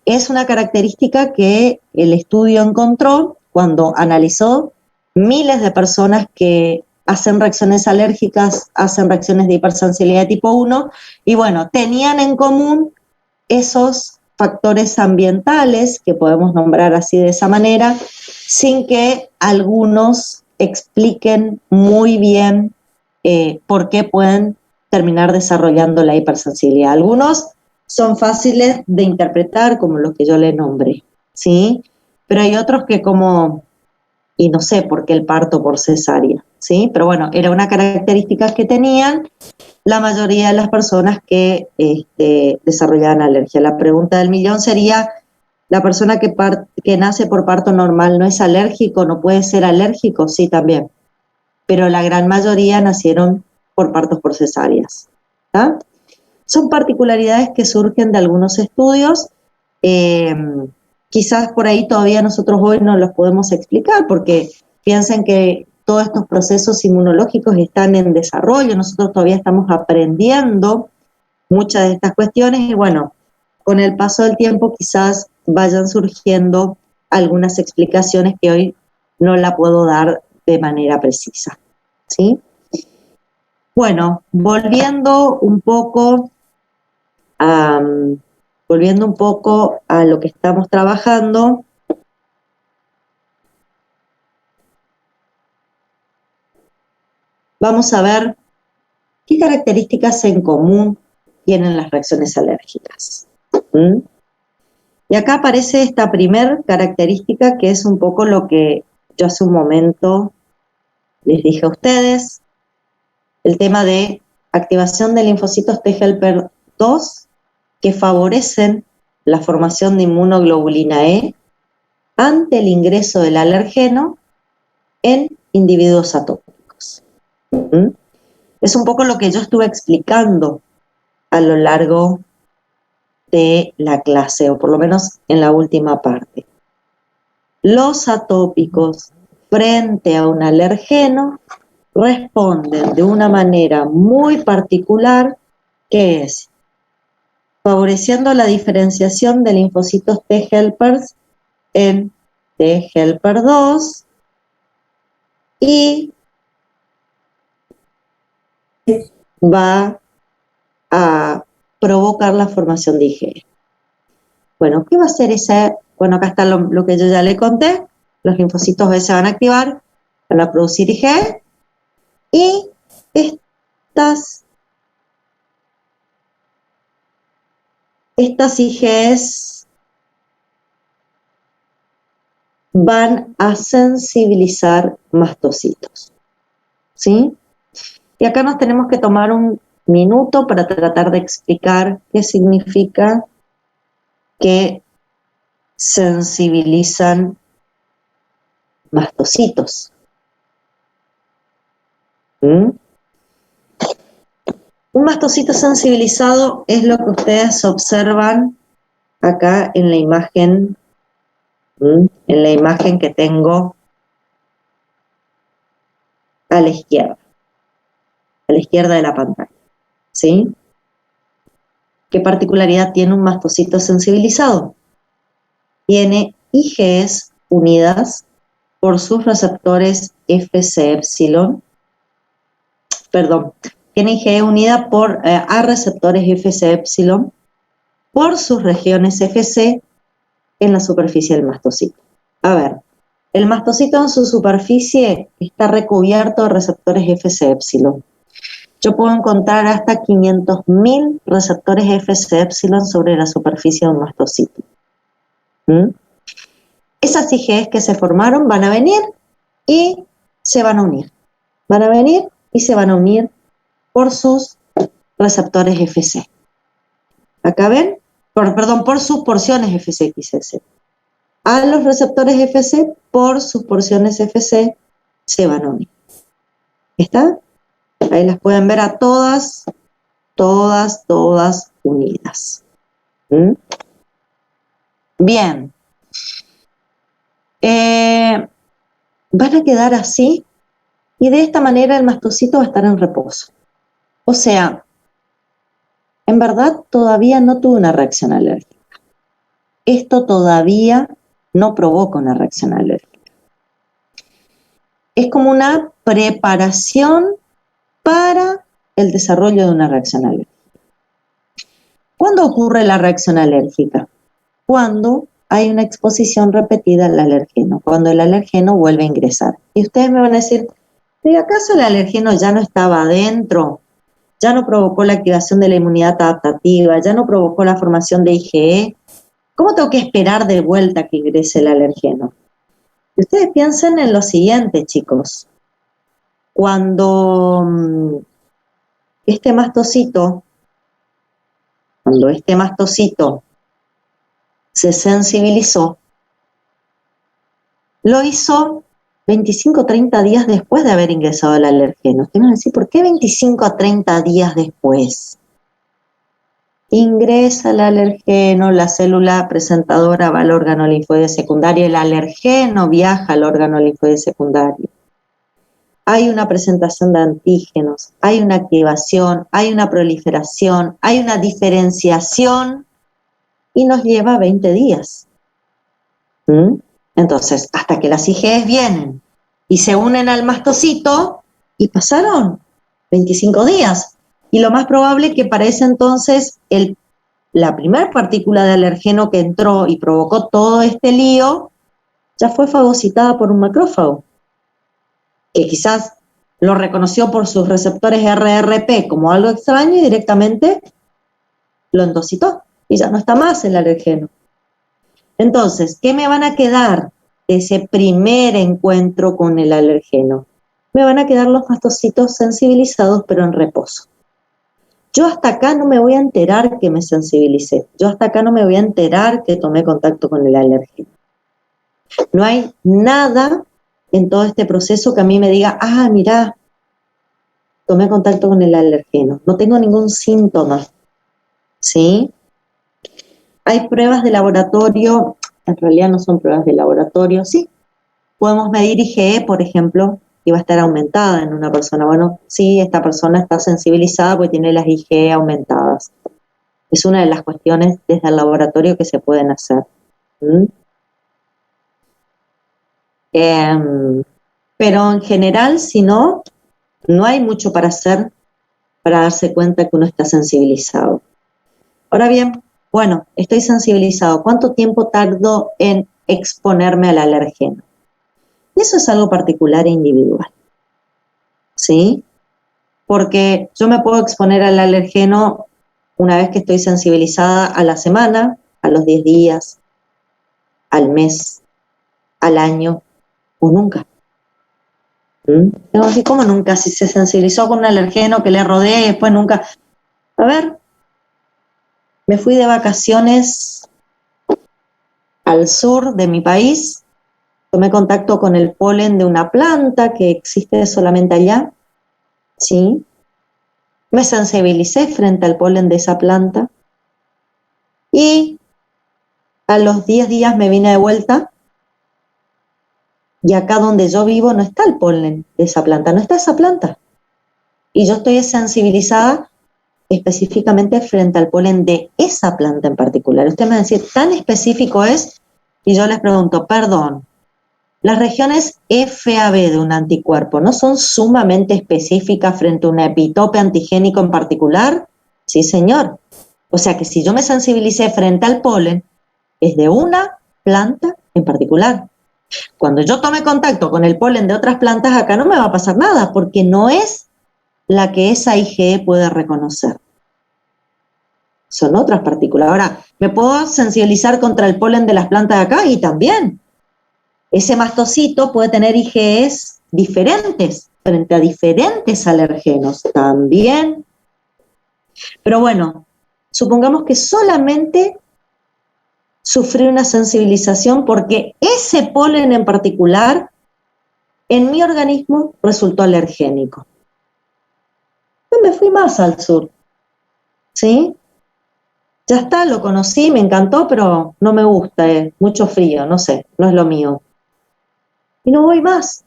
es una característica que el estudio encontró cuando analizó miles de personas que hacen reacciones alérgicas, hacen reacciones de hipersensibilidad tipo 1, y bueno, tenían en común esos factores ambientales, que podemos nombrar así de esa manera, sin que algunos expliquen muy bien por qué pueden terminar desarrollando la hipersensibilidad. Algunos son fáciles de interpretar, como los que yo le nombré, ¿sí? Pero hay otros que y no sé por qué el parto por cesárea, ¿sí? Pero bueno, era una característica que tenían la mayoría de las personas que desarrollaban alergia. La pregunta del millón sería, ¿la persona que nace por parto normal no es alérgico, no puede ser alérgico? Sí, también. Pero la gran mayoría nacieron por partos por cesáreas. ¿Tá? Son particularidades que surgen de algunos estudios. Quizás por ahí todavía nosotros hoy no los podemos explicar, porque piensen que todos estos procesos inmunológicos están en desarrollo, nosotros todavía estamos aprendiendo muchas de estas cuestiones y bueno, con el paso del tiempo quizás vayan surgiendo algunas explicaciones que hoy no la puedo dar de manera precisa, ¿sí? Bueno, volviendo un poco a lo que estamos trabajando, vamos a ver qué características en común tienen las reacciones alérgicas. Y acá aparece esta primer característica, que es un poco lo que yo hace un momento les dije a ustedes, el tema de activación de linfocitos T helper 2 que favorecen la formación de inmunoglobulina E ante el ingreso del alergeno en individuos atópicos. Es un poco lo que yo estuve explicando a lo largo de la clase, o por lo menos en la última parte. Los atópicos frente a un alergeno responden de una manera muy particular, que es favoreciendo la diferenciación de linfocitos T helpers en T helper 2 y va a provocar la formación de IgE. Bueno, ¿qué va a hacer esa? Bueno, acá está lo que yo ya le conté. Los linfocitos B se van a activar, van a producir IgE y estas IgEs van a sensibilizar mastocitos, ¿sí? Y acá nos tenemos que tomar un minuto para tratar de explicar qué significa que sensibilizan mastocitos. Un mastocito sensibilizado es lo que ustedes observan acá en la imagen, que tengo a la izquierda de la pantalla, ¿sí? ¿Qué particularidad tiene un mastocito sensibilizado? Tiene IgEs unidas por sus receptores Fc epsilon, tiene IgE unida a receptores Fc epsilon por sus regiones Fc en la superficie del mastocito. A ver, el mastocito en su superficie está recubierto de receptores Fc epsilon. Yo puedo encontrar hasta 500.000 receptores Fc epsilon sobre la superficie de un mastocito. Esas IgEs que se formaron van a venir y se van a unir. Van a venir y se van a unir por sus receptores Fc. Acá ven, por sus porciones Fc, quise decir. A los receptores Fc, por sus porciones Fc, se van a unir. ¿Está? Ahí las pueden ver a todas unidas. Bien. Van a quedar así y de esta manera el mastocito va a estar en reposo. O sea, en verdad todavía no tuve una reacción alérgica. Esto todavía no provoca una reacción alérgica. Es como una preparación para el desarrollo de una reacción alérgica. ¿Cuándo ocurre la reacción alérgica? Cuando hay una exposición repetida al alergeno, cuando el alergeno vuelve a ingresar. Y ustedes me van a decir, ¿y acaso el alergeno ya no estaba adentro? ¿Ya no provocó la activación de la inmunidad adaptativa? ¿Ya no provocó la formación de IgE? ¿Cómo tengo que esperar de vuelta que ingrese el alergeno? Y ustedes piensen en lo siguiente, chicos. Cuando este mastocito se sensibilizó, lo hizo 25 o 30 días después de haber ingresado el alergeno. Ustedes me van a decir, ¿por qué 25 a 30 días después? Ingresa el alergeno, la célula presentadora va al órgano linfoide secundario, el alergeno viaja al órgano linfoide secundario. Hay una presentación de antígenos, hay una activación, hay una proliferación, hay una diferenciación y nos lleva 20 días. Entonces, hasta que las IgEs vienen y se unen al mastocito y pasaron 25 días. Y lo más probable es que para ese entonces la primera partícula de alergeno que entró y provocó todo este lío ya fue fagocitada por un macrófago, que quizás lo reconoció por sus receptores RRP como algo extraño y directamente lo endocitó y ya no está más el alergeno. Entonces, ¿qué me van a quedar de ese primer encuentro con el alergeno? Me van a quedar los mastocitos sensibilizados pero en reposo. Yo hasta acá no me voy a enterar que me sensibilicé. Yo hasta acá no me voy a enterar que tomé contacto con el alergeno. No hay nada en todo este proceso que a mí me diga, mirá, tomé contacto con el alergeno. No tengo ningún síntoma. ¿Sí? Hay pruebas de laboratorio, en realidad no son pruebas de laboratorio, sí. Podemos medir IgE, por ejemplo, y va a estar aumentada en una persona. Bueno, sí, esta persona está sensibilizada porque tiene las IgE aumentadas. Es una de las cuestiones desde el laboratorio que se pueden hacer. Pero en general, si no hay mucho para hacer para darse cuenta que uno está sensibilizado. Ahora bien, bueno, estoy sensibilizado. ¿Cuánto tiempo tardo en exponerme al alergeno? Y eso es algo particular e individual. ¿Sí? Porque yo me puedo exponer al alergeno una vez que estoy sensibilizada a la semana, a los 10 días, al mes, al año o nunca. Tengo así como nunca, si se sensibilizó con un alergeno que le rodee y después nunca. A ver, me fui de vacaciones al sur de mi país, tomé contacto con el polen de una planta que existe solamente allá, ¿sí? Me sensibilicé frente al polen de esa planta y a los 10 días me vine de vuelta y acá donde yo vivo no está el polen de esa planta, no está esa planta. Y yo estoy sensibilizada específicamente frente al polen de esa planta en particular. Usted me va a decir, ¿tan específico es? Y yo les pregunto, perdón, ¿las regiones FAB de un anticuerpo no son sumamente específicas frente a un epitope antigénico en particular? Sí, señor. O sea que si yo me sensibilicé frente al polen, es de una planta en particular. Cuando yo tome contacto con el polen de otras plantas, acá no me va a pasar nada, porque no es la que esa IgE puede reconocer. Son otras partículas. Ahora, ¿me puedo sensibilizar contra el polen de las plantas de acá? Y también. Ese mastocito puede tener IgEs diferentes frente a diferentes alergenos. También. Pero bueno, supongamos que solamente sufrí una sensibilización porque ese polen en particular en mi organismo resultó alergénico. No me fui más al sur, ¿sí? Ya está, lo conocí, me encantó, pero no me gusta, mucho frío, no sé, no es lo mío. Y no voy más.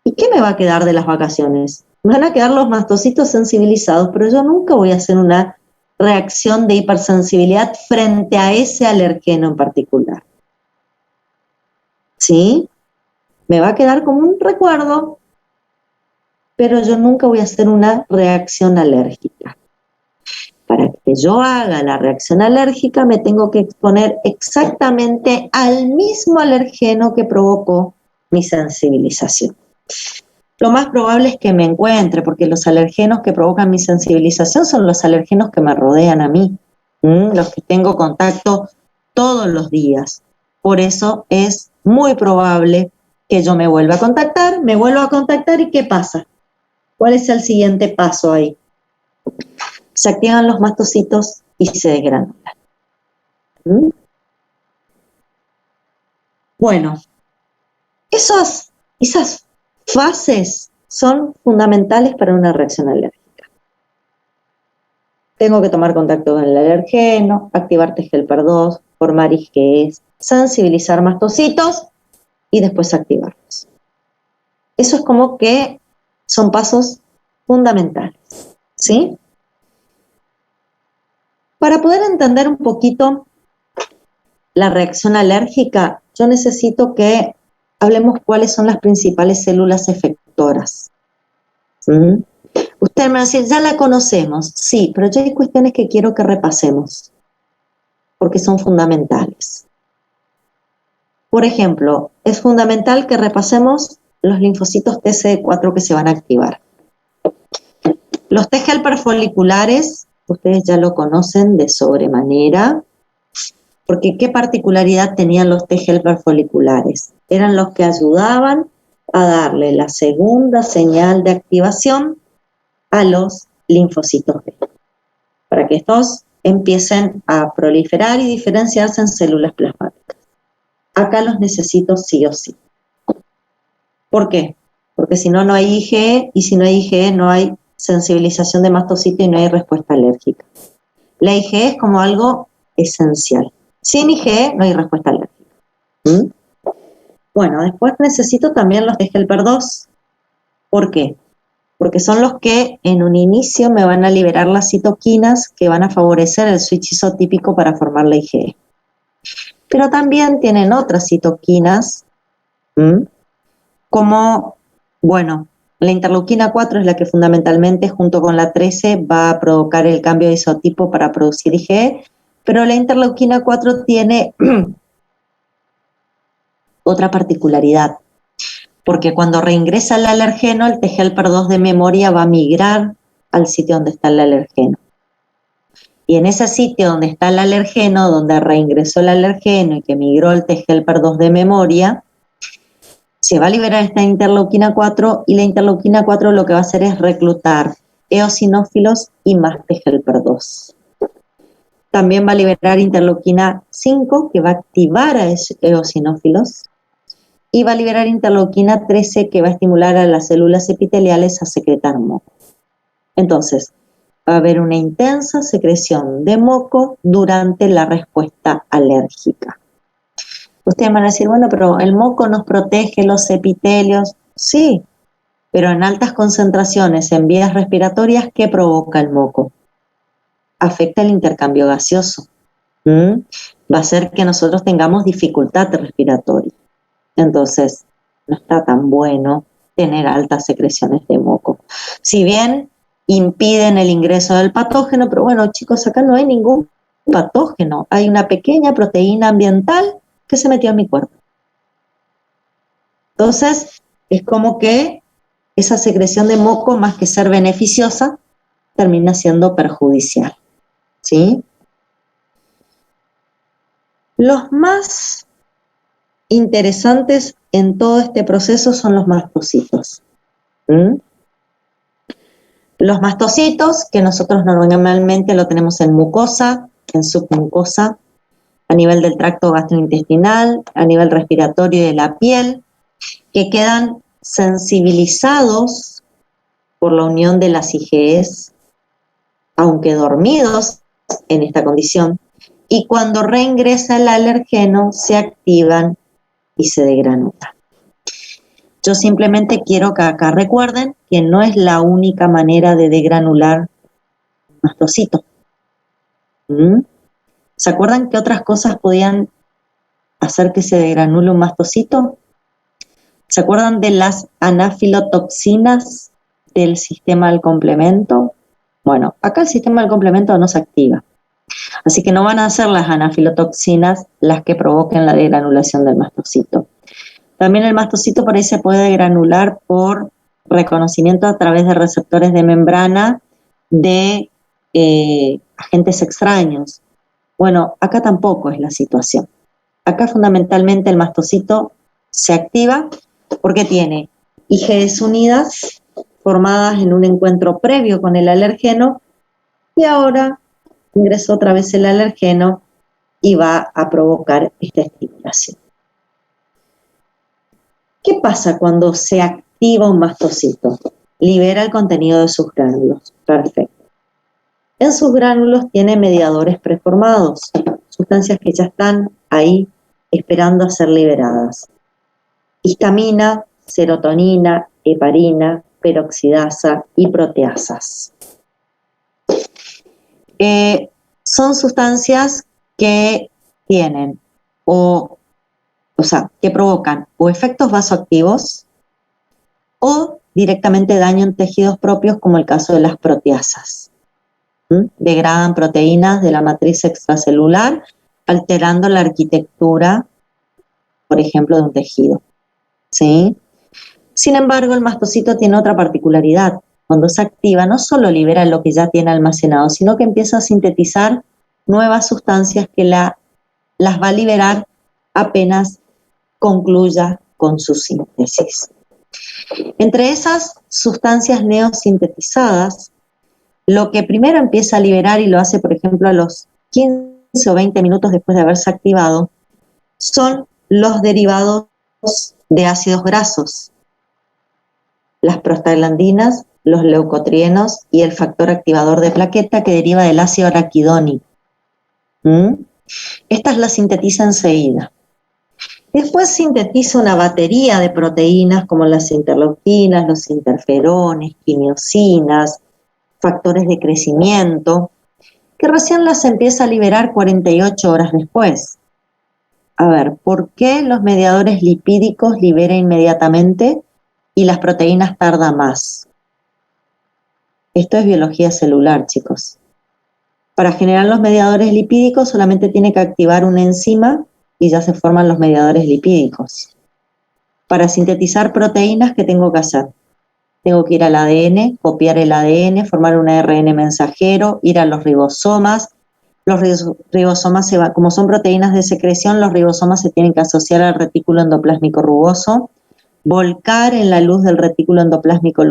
¿Y qué me va a quedar de las vacaciones? Me van a quedar los mastocitos sensibilizados, pero yo nunca voy a hacer una reacción de hipersensibilidad frente a ese alergeno en particular. ¿Sí? Me va a quedar como un recuerdo, pero yo nunca voy a hacer una reacción alérgica. Para que yo haga la reacción alérgica me tengo que exponer exactamente al mismo alergeno que provocó mi sensibilización. Lo más probable es que me encuentre, porque los alergenos que provocan mi sensibilización son los alergenos que me rodean a mí, los que tengo contacto todos los días. Por eso es muy probable que yo me vuelva a contactar y ¿qué pasa? ¿Cuál es el siguiente paso ahí? Se activan los mastocitos y se desgranulan. Bueno, esas fases son fundamentales para una reacción alérgica. Tengo que tomar contacto con el alergeno, activar TGLPR2, formar IgEs, sensibilizar mastocitos y después activarlos. Eso es como que son pasos fundamentales, ¿sí? Para poder entender un poquito la reacción alérgica, yo necesito que hablemos cuáles son las principales células efectoras. Usted me va a decir, ya la conocemos, sí, pero ya hay cuestiones que quiero que repasemos, porque son fundamentales. Por ejemplo, es fundamental que repasemos los linfocitos TCD4 que se van a activar. Los T helper foliculares, ustedes ya lo conocen de sobremanera, porque ¿qué particularidad tenían los T helper foliculares? Eran los que ayudaban a darle la segunda señal de activación a los linfocitos B, para que estos empiecen a proliferar y diferenciarse en células plasmáticas. Acá los necesito sí o sí. ¿Por qué? Porque si no, no hay IgE, y si no hay IgE, no hay sensibilización de mastocito y no hay respuesta alérgica. La IgE es como algo esencial. Sin IgE no hay respuesta alérgica. Bueno, después necesito también los TGLPR2. ¿Por qué? Porque son los que en un inicio me van a liberar las citoquinas que van a favorecer el switch isotípico para formar la IgE. Pero también tienen otras citoquinas, como, bueno, la interleuquina 4 es la que fundamentalmente junto con la 13 va a provocar el cambio de isotipo para producir IgE, pero la interleuquina 4 tiene otra particularidad, porque cuando reingresa el alergeno, el TGLPR2 de memoria va a migrar al sitio donde está el alergeno. Y en ese sitio donde está el alergeno, donde reingresó el alergeno y que migró el TGLPR2 de memoria, se va a liberar esta interleuquina 4 y la interleuquina 4 lo que va a hacer es reclutar eosinófilos y más TGLPR2. También va a liberar interleuquina 5 que va a activar a eosinófilos y va a liberar interleuquina 13 que va a estimular a las células epiteliales a secretar moco. Entonces, va a haber una intensa secreción de moco durante la respuesta alérgica. Ustedes van a decir, bueno, pero el moco nos protege los epitelios. Sí, pero en altas concentraciones en vías respiratorias, ¿qué provoca el moco? Afecta el intercambio gaseoso. va a hacer que nosotros tengamos dificultad respiratoria. Entonces, no está tan bueno tener altas secreciones de moco. Si bien impiden el ingreso del patógeno, pero bueno, chicos, acá no hay ningún patógeno, hay una pequeña proteína ambiental que se metió en mi cuerpo. Entonces, es como que esa secreción de moco, más que ser beneficiosa, termina siendo perjudicial, ¿sí? Los más interesantes en todo este proceso son los mastocitos. Los mastocitos, que nosotros normalmente lo tenemos en mucosa, en submucosa, a nivel del tracto gastrointestinal, a nivel respiratorio y de la piel, que quedan sensibilizados por la unión de las IgEs, aunque dormidos en esta condición, y cuando reingresa el alergeno se activan y se degranulan. Yo simplemente quiero que acá recuerden que no es la única manera de degranular un mastocito. ¿Se acuerdan que otras cosas podían hacer que se degranule un mastocito? ¿Se acuerdan de las anafilotoxinas del sistema del complemento? Bueno, acá el sistema del complemento no se activa. Así que no van a ser las anafilotoxinas las que provoquen la degranulación del mastocito. También el mastocito por ahí se puede granular por reconocimiento a través de receptores de membrana de agentes extraños. Bueno, acá tampoco es la situación. Acá fundamentalmente el mastocito se activa porque tiene IgEs unidas formadas en un encuentro previo con el alergeno y ahora ingresó otra vez el alergeno y va a provocar esta estimulación. ¿Qué pasa cuando se activa un mastocito? Libera el contenido de sus gránulos. Perfecto. En sus gránulos tiene mediadores preformados, sustancias que ya están ahí esperando a ser liberadas. Histamina, serotonina, heparina, peroxidasa y proteasas. Son sustancias que tienen que provocan o efectos vasoactivos o directamente daño en tejidos propios, como el caso de las proteasas. Degradan proteínas de la matriz extracelular, alterando la arquitectura, por ejemplo, de un tejido. ¿Sí? Sin embargo, el mastocito tiene otra particularidad. Cuando se activa, no solo libera lo que ya tiene almacenado, sino que empieza a sintetizar nuevas sustancias que las va a liberar apenas concluya con su síntesis. Entre esas sustancias neosintetizadas, lo que primero empieza a liberar, y lo hace, por ejemplo, a los 15 o 20 minutos después de haberse activado, son los derivados de ácidos grasos, las prostaglandinas, los leucotrienos y el factor activador de plaqueta que deriva del ácido araquidónico. Estas las sintetiza enseguida. Después sintetiza una batería de proteínas como las interleuquinas, los interferones, quimiosinas, factores de crecimiento, que recién las empieza a liberar 48 horas después. A ver, ¿por qué los mediadores lipídicos liberan inmediatamente y las proteínas tardan más? Esto es biología celular, chicos. Para generar los mediadores lipídicos solamente tiene que activar una enzima y ya se forman los mediadores lipídicos. Para sintetizar proteínas, ¿qué tengo que hacer? Tengo que ir al ADN, copiar el ADN, formar un ARN mensajero, ir a los ribosomas. Los ribosomas, como son proteínas de secreción, los ribosomas se tienen que asociar al retículo endoplásmico rugoso, volcar en la luz del retículo endoplásmico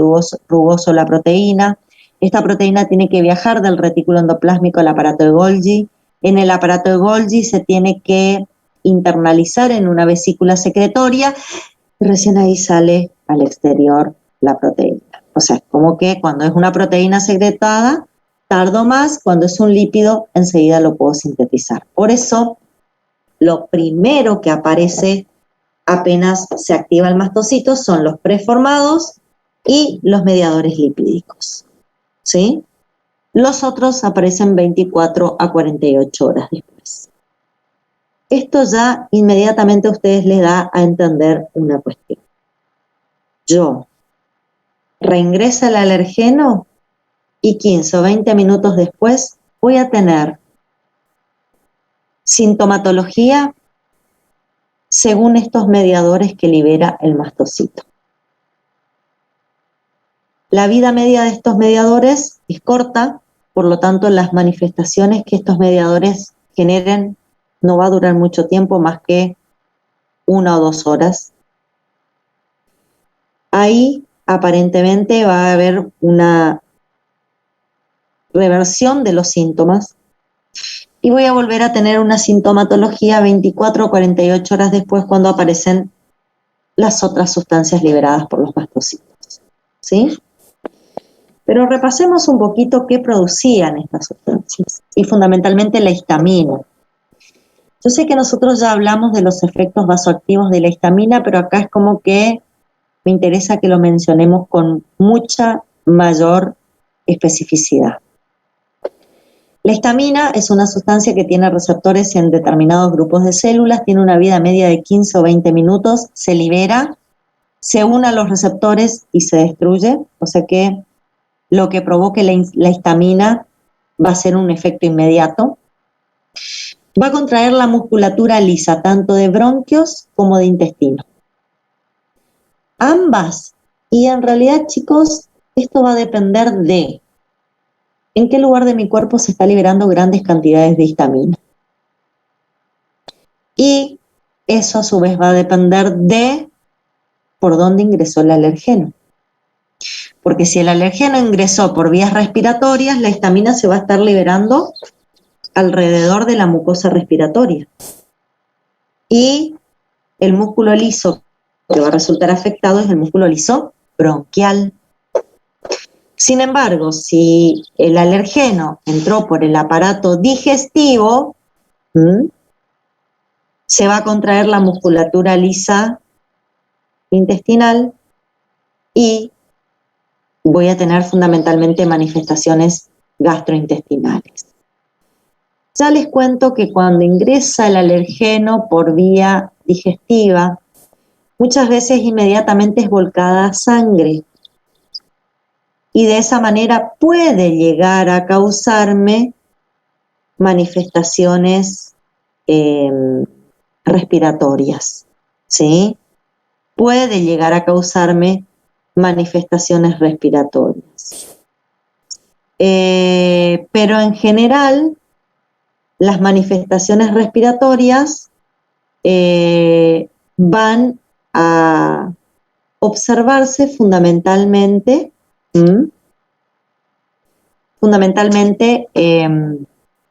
rugoso la proteína. Esta proteína tiene que viajar del retículo endoplásmico al aparato de Golgi. En el aparato de Golgi se tiene que internalizar en una vesícula secretoria y recién ahí sale al exterior la proteína. O sea, como que cuando es una proteína secretada, tardo más, cuando es un lípido, enseguida lo puedo sintetizar. Por eso, lo primero que aparece apenas se activa el mastocito son los preformados y los mediadores lipídicos. ¿Sí? Los otros aparecen 24 a 48 horas después. Esto ya inmediatamente a ustedes les da a entender una cuestión. Yo reingreso el alergeno y 15 o 20 minutos después voy a tener sintomatología según estos mediadores que libera el mastocito. La vida media de estos mediadores es corta, por lo tanto las manifestaciones que estos mediadores generen no va a durar mucho tiempo, más que 1 o 2 horas. Ahí aparentemente va a haber una reversión de los síntomas y voy a volver a tener una sintomatología 24 o 48 horas después, cuando aparecen las otras sustancias liberadas por los mastocitos, ¿sí? Pero repasemos un poquito qué producían estas sustancias, y fundamentalmente la histamina. Yo sé que nosotros ya hablamos de los efectos vasoactivos de la histamina, pero acá es como que me interesa que lo mencionemos con mucha mayor especificidad. La histamina es una sustancia que tiene receptores en determinados grupos de células, tiene una vida media de 15 o 20 minutos, se libera, se une a los receptores y se destruye, o sea que lo que provoque la histamina va a ser un efecto inmediato. Va a contraer la musculatura lisa, tanto de bronquios como de intestino. Ambas, y en realidad, chicos, esto va a depender de en qué lugar de mi cuerpo se está liberando grandes cantidades de histamina. Y eso a su vez va a depender de por dónde ingresó el alergeno. Porque si el alergeno ingresó por vías respiratorias, la histamina se va a estar liberando alrededor de la mucosa respiratoria. Y el músculo liso que va a resultar afectado es el músculo liso bronquial. Sin embargo, si el alergeno entró por el aparato digestivo, se va a contraer la musculatura lisa intestinal y voy a tener fundamentalmente manifestaciones gastrointestinales. Ya les cuento que cuando ingresa el alergeno por vía digestiva, muchas veces inmediatamente es volcada a sangre y de esa manera puede llegar a causarme manifestaciones respiratorias, ¿sí? Puede llegar a causarme manifestaciones respiratorias. Pero en general, las manifestaciones respiratorias van a observarse fundamentalmente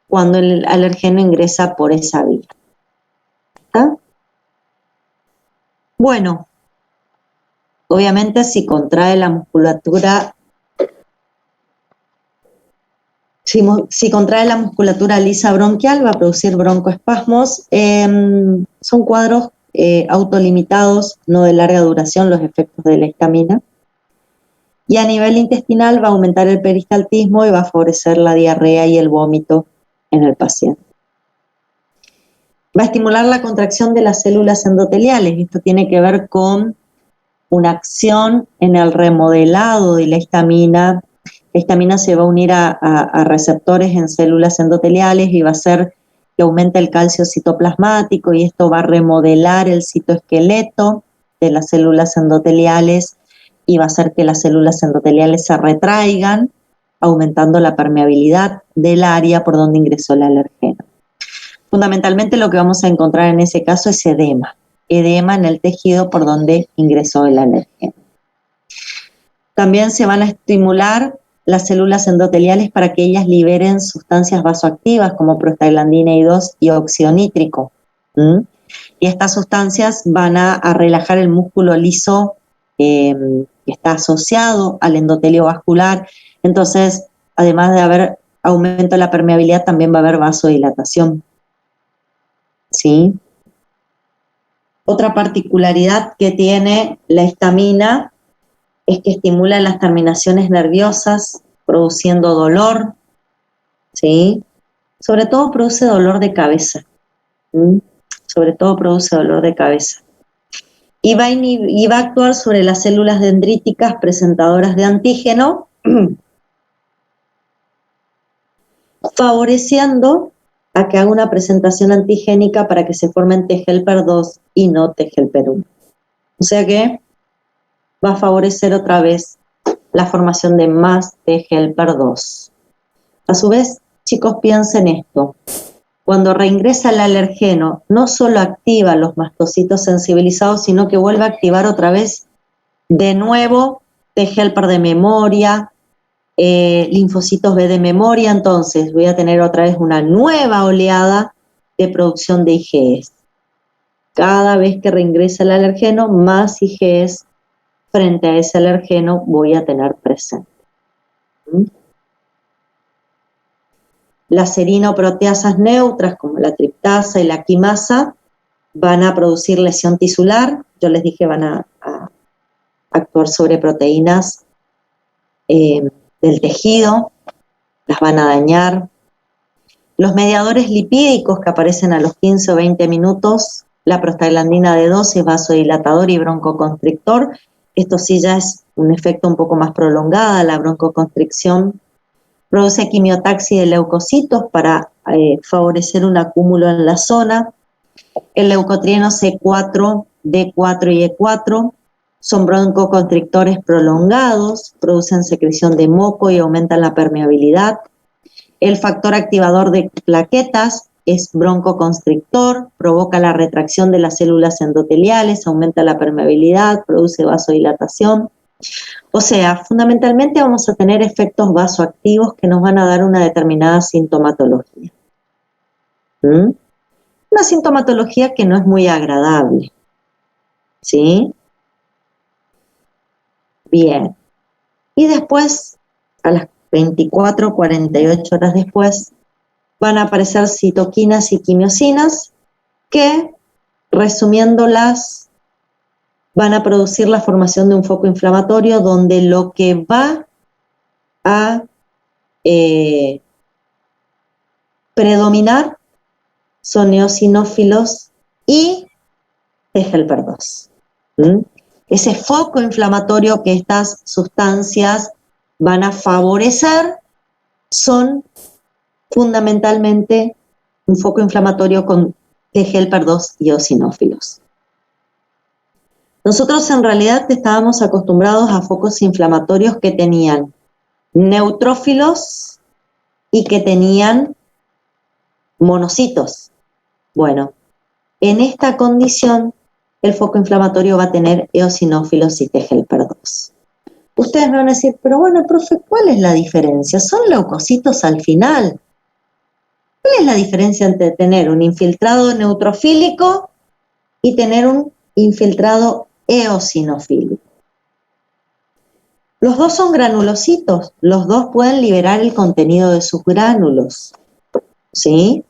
cuando el alergeno ingresa por esa vía. ¿Está? Bueno, obviamente si contrae la musculatura, si contrae la musculatura lisa bronquial, va a producir broncoespasmos. Son cuadros autolimitados, no de larga duración, los efectos de la histamina. Y a nivel intestinal va a aumentar el peristaltismo y va a favorecer la diarrea y el vómito en el paciente. Va a estimular la contracción de las células endoteliales. Esto tiene que ver con una acción en el remodelado de la histamina. La histamina se va a unir a receptores en células endoteliales y va a hacer que aumente el calcio citoplasmático, y esto va a remodelar el citoesqueleto de las células endoteliales y va a hacer que las células endoteliales se retraigan, aumentando la permeabilidad del área por donde ingresó el alergeno. Fundamentalmente lo que vamos a encontrar en ese caso es edema en el tejido por donde ingresó el alergeno. También se van a estimular las células endoteliales para que ellas liberen sustancias vasoactivas como prostaglandina I2 y óxido nítrico. Y estas sustancias van a relajar el músculo liso que está asociado al endotelio vascular. Entonces, además de haber aumento de la permeabilidad, también va a haber vasodilatación. ¿Sí? Otra particularidad que tiene la histamina es que estimula las terminaciones nerviosas, produciendo dolor, ¿sí? Sobre todo produce dolor de cabeza. sobre todo produce dolor de cabeza. Y va a actuar sobre las células dendríticas presentadoras de antígeno, favoreciendo a que haga una presentación antigénica para que se formen T-helper 2 y no T-helper 1. O sea que va a favorecer otra vez la formación de más T-helper 2. A su vez, chicos, piensen esto. Cuando reingresa el alergeno, no solo activa los mastocitos sensibilizados, sino que vuelve a activar otra vez de nuevo T-helper de memoria, linfocitos B de memoria. Entonces voy a tener otra vez una nueva oleada de producción de IgEs. Cada vez que reingresa el alergeno, más IgEs frente a ese alergeno voy a tener presente. Las serinoproteasas neutras, como la triptasa y la quimasa, van a producir lesión tisular. Yo les dije, van a actuar sobre proteínas del tejido, las van a dañar. Los mediadores lipídicos que aparecen a los 15 o 20 minutos, la prostaglandina de dosis, vasodilatador y broncoconstrictor. Esto sí ya es un efecto un poco más prolongado, la broncoconstricción. Produce quimiotaxis de leucocitos para favorecer un acúmulo en la zona. El leucotrieno C4, D4 y E4 son broncoconstrictores prolongados, producen secreción de moco y aumentan la permeabilidad. El factor activador de plaquetas es broncoconstrictor, provoca la retracción de las células endoteliales, aumenta la permeabilidad, produce vasodilatación. O sea, fundamentalmente vamos a tener efectos vasoactivos que nos van a dar una determinada sintomatología. Una sintomatología que no es muy agradable. ¿Sí? Bien. Y después, a las 24, 48 horas después, van a aparecer citoquinas y quimiosinas que, resumiéndolas, van a producir la formación de un foco inflamatorio donde lo que va a predominar son eosinófilos y T-helper 2. Ese foco inflamatorio que estas sustancias van a favorecer son fundamentalmente un foco inflamatorio con T-helper 2 y eosinófilos. Nosotros en realidad estábamos acostumbrados a focos inflamatorios que tenían neutrófilos y que tenían monocitos. Bueno, en esta condición el foco inflamatorio va a tener eosinófilos y T-helper 2. Ustedes me van a decir, pero bueno, profe, ¿cuál es la diferencia? Son leucocitos al final. ¿Cuál es la diferencia entre tener un infiltrado neutrofílico y tener un infiltrado eosinofílico? Los dos son granulocitos, los dos pueden liberar el contenido de sus gránulos, ¿sí?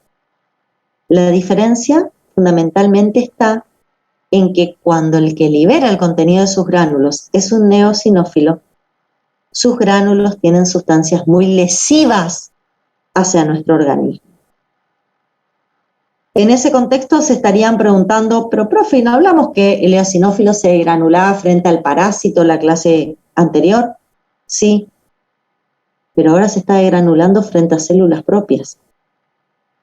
La diferencia fundamentalmente está en que cuando el que libera el contenido de sus gránulos es un eosinófilo, sus gránulos tienen sustancias muy lesivas hacia nuestro organismo. En ese contexto se estarían preguntando, pero profe, ¿no hablamos que el eosinófilo se granulaba frente al parásito en la clase anterior? Sí, pero ahora se está degranulando frente a células propias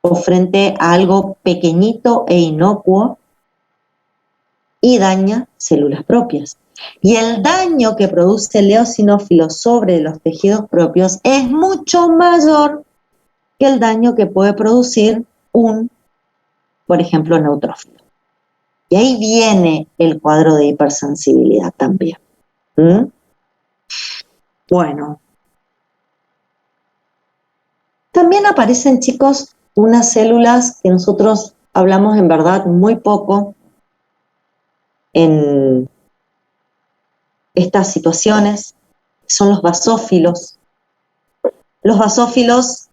o frente a algo pequeñito e inocuo y daña células propias. Y el daño que produce el eosinófilo sobre los tejidos propios es mucho mayor que el daño que puede producir por ejemplo, neutrófilo. Y ahí viene el cuadro de hipersensibilidad también. Bueno. También aparecen, chicos, unas células que nosotros hablamos en verdad muy poco en estas situaciones, son los basófilos. Los basófilos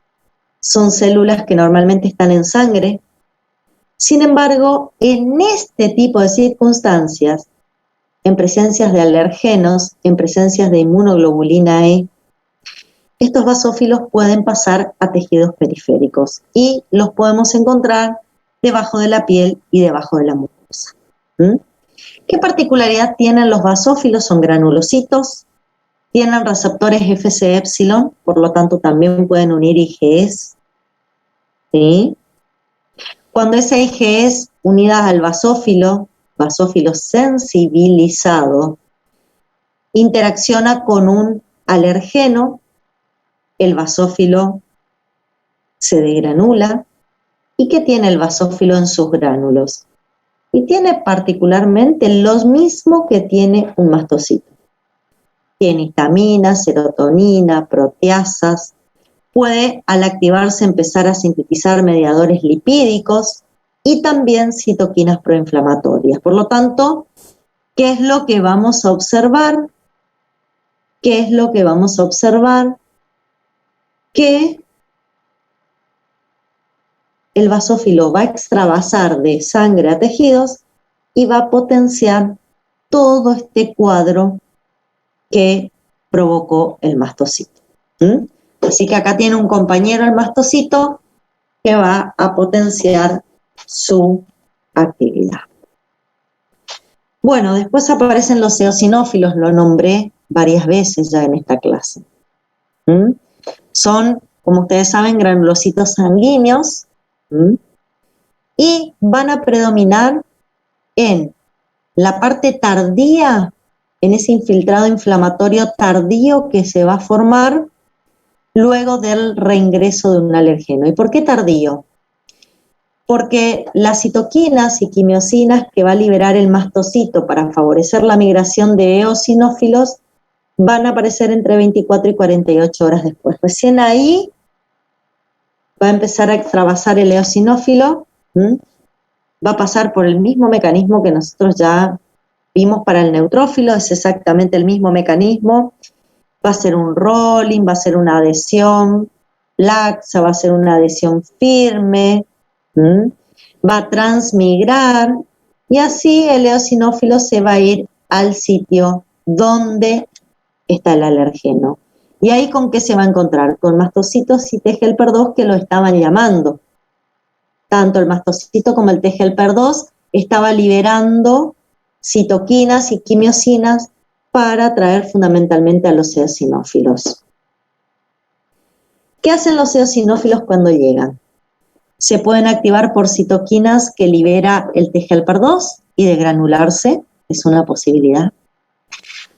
son células que normalmente están en sangre. Sin embargo, en este tipo de circunstancias, en presencias de alergenos, en presencias de inmunoglobulina E, estos basófilos pueden pasar a tejidos periféricos y los podemos encontrar debajo de la piel y debajo de la mucosa. ¿Qué particularidad tienen los basófilos? Son granulocitos, tienen receptores Fc epsilon, por lo tanto también pueden unir IgEs, ¿sí? Cuando esa IgEs unida al basófilo sensibilizado, interacciona con un alergeno, el basófilo se degranula. ¿Y qué tiene el basófilo en sus gránulos? Y tiene particularmente lo mismo que tiene un mastocito. Tiene histamina, serotonina, proteasas. Puede, al activarse, empezar a sintetizar mediadores lipídicos y también citoquinas proinflamatorias. Por lo tanto, ¿qué es lo que vamos a observar? ¿Qué es lo que vamos a observar? Que el basófilo va a extravasar de sangre a tejidos y va a potenciar todo este cuadro que provocó el mastocito. Así que acá tiene un compañero el mastocito que va a potenciar su actividad. Bueno, después aparecen los eosinófilos, lo nombré varias veces ya en esta clase. Son, como ustedes saben, granulocitos sanguíneos y van a predominar en la parte tardía, en ese infiltrado inflamatorio tardío que se va a formar luego del reingreso de un alergeno. ¿Y por qué tardío? Porque las citoquinas y quimiosinas que va a liberar el mastocito para favorecer la migración de eosinófilos van a aparecer entre 24 y 48 horas después. Recién ahí va a empezar a extravasar el eosinófilo, va a pasar por el mismo mecanismo que nosotros ya vimos para el neutrófilo, es exactamente el mismo mecanismo. Va a ser un rolling, va a ser una adhesión laxa, va a ser una adhesión firme, va a transmigrar y así el eosinófilo se va a ir al sitio donde está el alergeno. ¿Y ahí con qué se va a encontrar? Con mastocitos y TGLPER2 que lo estaban llamando. Tanto el mastocito como el TGLPER2 estaba liberando citoquinas y quimiosinas para atraer fundamentalmente a los eosinófilos. ¿Qué hacen los eosinófilos cuando llegan? Se pueden activar por citoquinas que libera el TGLPER2 y degranularse, es una posibilidad.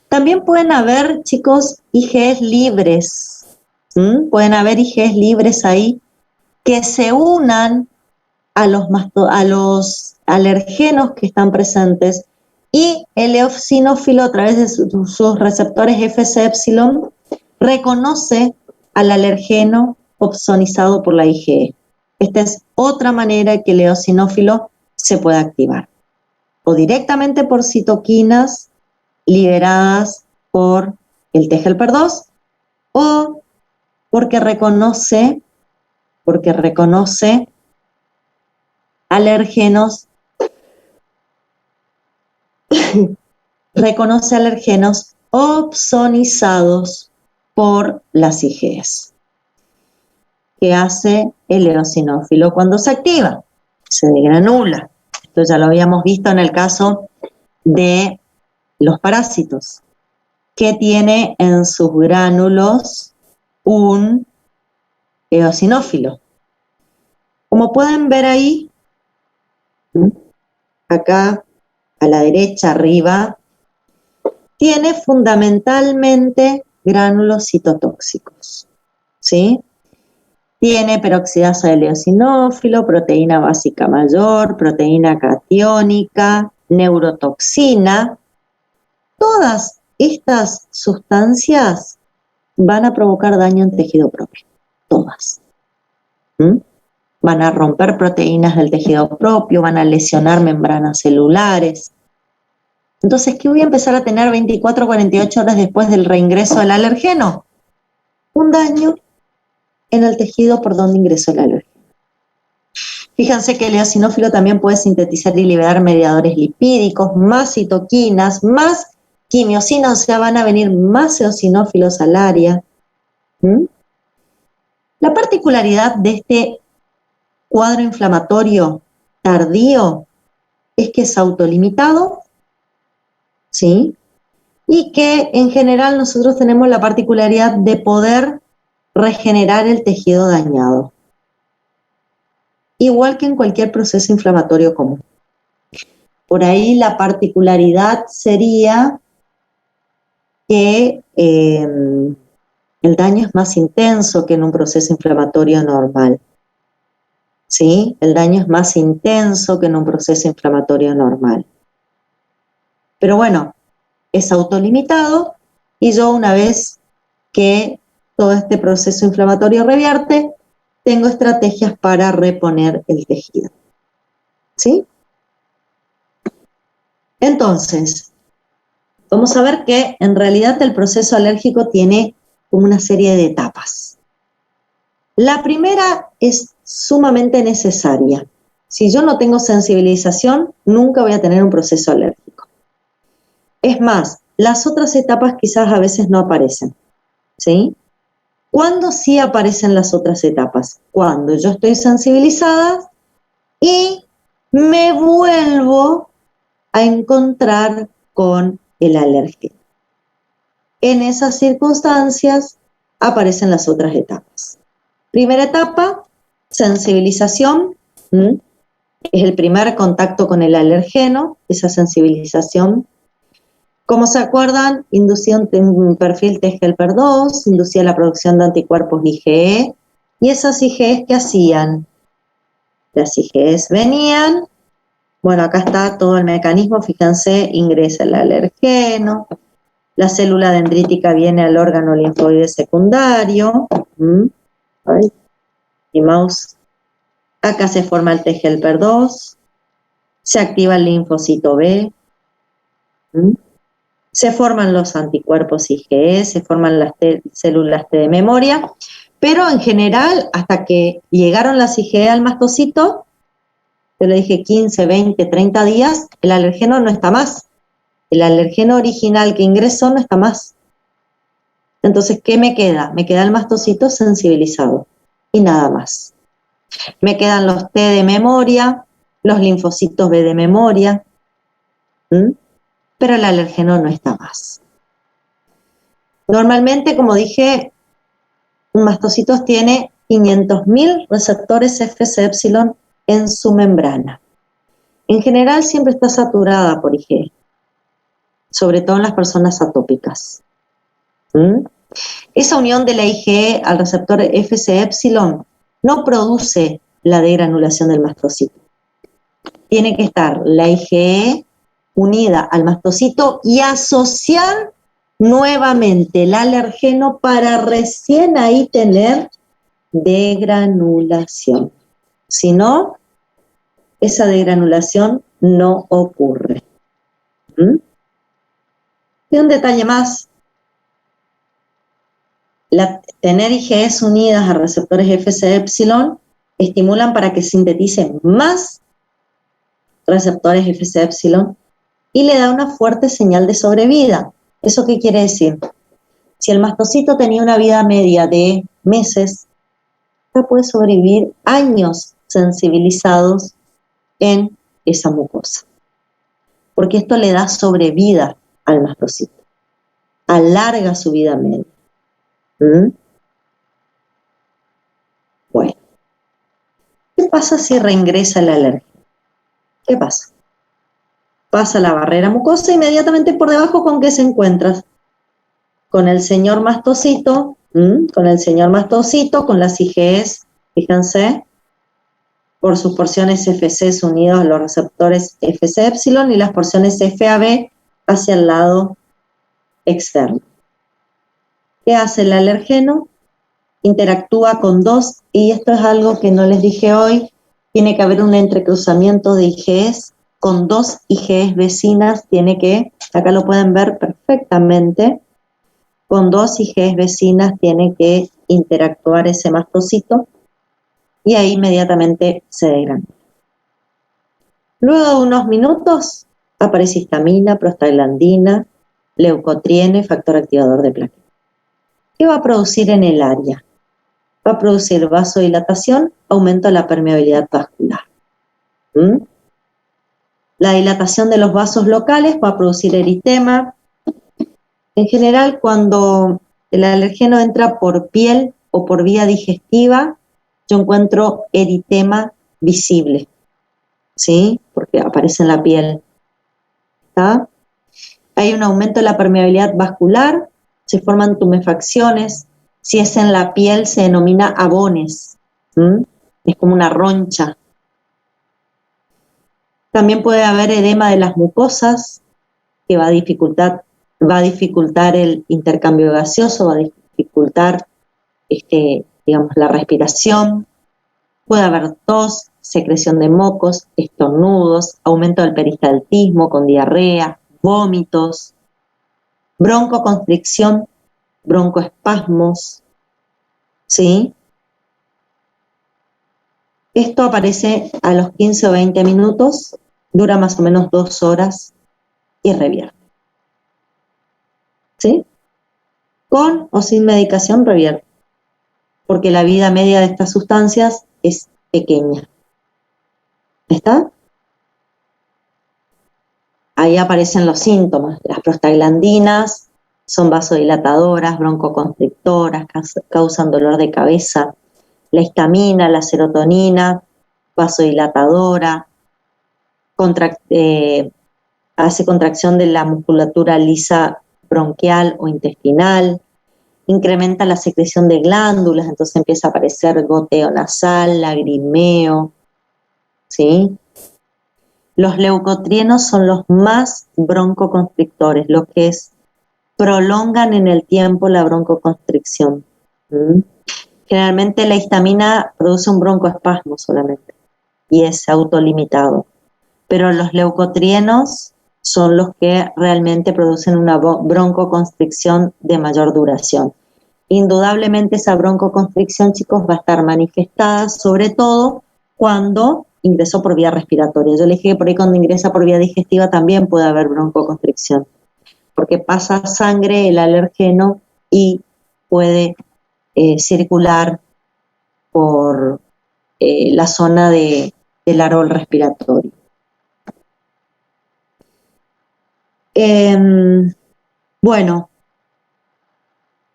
También pueden haber, chicos, IgEs libres. Pueden haber IgEs libres ahí que se unan a los alergenos que están presentes y el eosinófilo a través de sus receptores Fc epsilon reconoce al alergeno opsonizado por la IgE. Esta es otra manera que el eosinófilo se puede activar. O directamente por citoquinas liberadas por el TGLPER2 o porque reconoce alergenos opsonizados por las IgEs. ¿Qué hace el eosinófilo cuando se activa? Se degranula. Esto ya lo habíamos visto en el caso de los parásitos, que tiene en sus gránulos un eosinófilo. Como pueden ver ahí, acá a la derecha arriba, tiene fundamentalmente gránulos citotóxicos, ¿sí? Tiene peroxidasa del eosinófilo, proteína básica mayor, proteína catiónica, neurotoxina. Todas estas sustancias van a provocar daño en tejido propio, todas. Van a romper proteínas del tejido propio, van a lesionar membranas celulares. Entonces, ¿qué voy a empezar a tener 24 o 48 horas después del reingreso del alergeno? Un daño en el tejido por donde ingresó el alergeno. Fíjense que el eosinófilo también puede sintetizar y liberar mediadores lipídicos, más citoquinas, más quimiosinas, o sea, van a venir más eosinófilos al área. La particularidad de este cuadro inflamatorio tardío es que es autolimitado, ¿sí? Y que en general nosotros tenemos la particularidad de poder regenerar el tejido dañado, igual que en cualquier proceso inflamatorio común. Por ahí la particularidad sería que el daño es más intenso que en un proceso inflamatorio normal. ¿Sí? El daño es más intenso que en un proceso inflamatorio normal. Pero bueno, es autolimitado y yo una vez que todo este proceso inflamatorio revierte, tengo estrategias para reponer el tejido. ¿Sí? Entonces, vamos a ver que en realidad el proceso alérgico tiene como una serie de etapas. La primera es sumamente necesaria. Si yo no tengo sensibilización, nunca voy a tener un proceso alérgico. Es más, las otras etapas quizás a veces no aparecen, ¿sí? ¿Cuándo sí aparecen las otras etapas? Cuando yo estoy sensibilizada y me vuelvo a encontrar con el alérgeno. En esas circunstancias aparecen las otras etapas. Primera etapa, sensibilización. Es el primer contacto con el alergeno, esa sensibilización. Como se acuerdan, inducía un perfil T-helper2, inducía la producción de anticuerpos IgE, y esas IgEs, ¿qué hacían? Las IgEs venían, bueno, acá está todo el mecanismo, fíjense, ingresa el alergeno, la célula dendrítica viene al órgano linfoide secundario, y mouse. Acá se forma el T-helper2, se activa el linfocito B, se forman los anticuerpos IgE, se forman las células T de memoria, pero en general, hasta que llegaron las IgE al mastocito, yo le dije 15, 20, 30 días, el alergeno no está más. El alergeno original que ingresó no está más. Entonces, ¿qué me queda? Me queda el mastocito sensibilizado y nada más. Me quedan los T de memoria, los linfocitos B de memoria, pero el alergeno no está más. Normalmente, como dije, un mastocito tiene 500.000 receptores Fc-epsilon en su membrana. En general siempre está saturada por IgE, sobre todo en las personas atópicas. Esa unión de la IgE al receptor Fc-epsilon no produce la degranulación del mastocito. Tiene que estar la IgE unida al mastocito y asociar nuevamente el alergeno para recién ahí tener degranulación. Si no, esa degranulación no ocurre. Y un detalle más. Tener IgEs unidas a receptores Fc-epsilon estimulan para que sinteticen más receptores Fc-epsilon y le da una fuerte señal de sobrevida. ¿Eso qué quiere decir? Si el mastocito tenía una vida media de meses, ya puede sobrevivir años sensibilizados en esa mucosa. Porque esto le da sobrevida al mastocito. Alarga su vida media. Bueno. ¿Qué pasa si reingresa el alérgeno? ¿Qué pasa? Pasa la barrera mucosa, inmediatamente por debajo, ¿con qué se encuentra? Con el señor mastocito, con las IgEs, fíjense, por sus porciones Fc unidos a los receptores Fc-epsilon y las porciones FAB hacia el lado externo. ¿Qué hace el alergeno? Interactúa con dos, y esto es algo que no les dije hoy, tiene que haber un entrecruzamiento de IgEs con dos IgEs vecinas, acá lo pueden ver perfectamente, con dos IgEs vecinas tiene que interactuar ese mastocito y ahí inmediatamente se degranula. Luego de unos minutos aparece histamina, prostaglandina, leucotrieno y factor activador de plaquetas. ¿Qué va a producir en el área? Va a producir vasodilatación, aumento de la permeabilidad vascular. ¿Mm? La dilatación de los vasos locales va a producir eritema. En general, cuando el alergeno entra por piel o por vía digestiva, yo encuentro eritema visible, ¿sí? Porque aparece en la piel. ¿Está? Hay un aumento de la permeabilidad vascular, se forman tumefacciones. Si es en la piel, se denomina abones. ¿Mm? Es como una roncha. También puede haber edema de las mucosas, que va a dificultar el intercambio gaseoso, va a dificultar digamos, la respiración. Puede haber tos, secreción de mocos, estornudos, aumento del peristaltismo con diarrea, vómitos, broncoconstricción, broncoespasmos, ¿sí? Esto aparece a los 15 o 20 minutos, dura más o menos 2 horas y revierte, ¿sí? Con o sin medicación revierte, porque la vida media de estas sustancias es pequeña. ¿Está? Ahí aparecen los síntomas. Las prostaglandinas son vasodilatadoras, broncoconstrictoras, causan dolor de cabeza. La histamina, la serotonina, vasodilatadora, hace contracción de la musculatura lisa bronquial o intestinal, incrementa la secreción de glándulas, entonces empieza a aparecer goteo nasal, lagrimeo, ¿sí? Los leucotrienos son los más broncoconstrictores, los que prolongan en el tiempo la broncoconstricción. ¿Mm? Generalmente la histamina produce un broncoespasmo solamente y es autolimitado, pero los leucotrienos son los que realmente producen una broncoconstricción de mayor duración. Indudablemente esa broncoconstricción, chicos, va a estar manifestada sobre todo cuando ingresó por vía respiratoria. Yo les dije que por ahí cuando ingresa por vía digestiva también puede haber broncoconstricción, porque pasa sangre el alergeno y puede circular por la zona del árbol respiratorio. Bueno,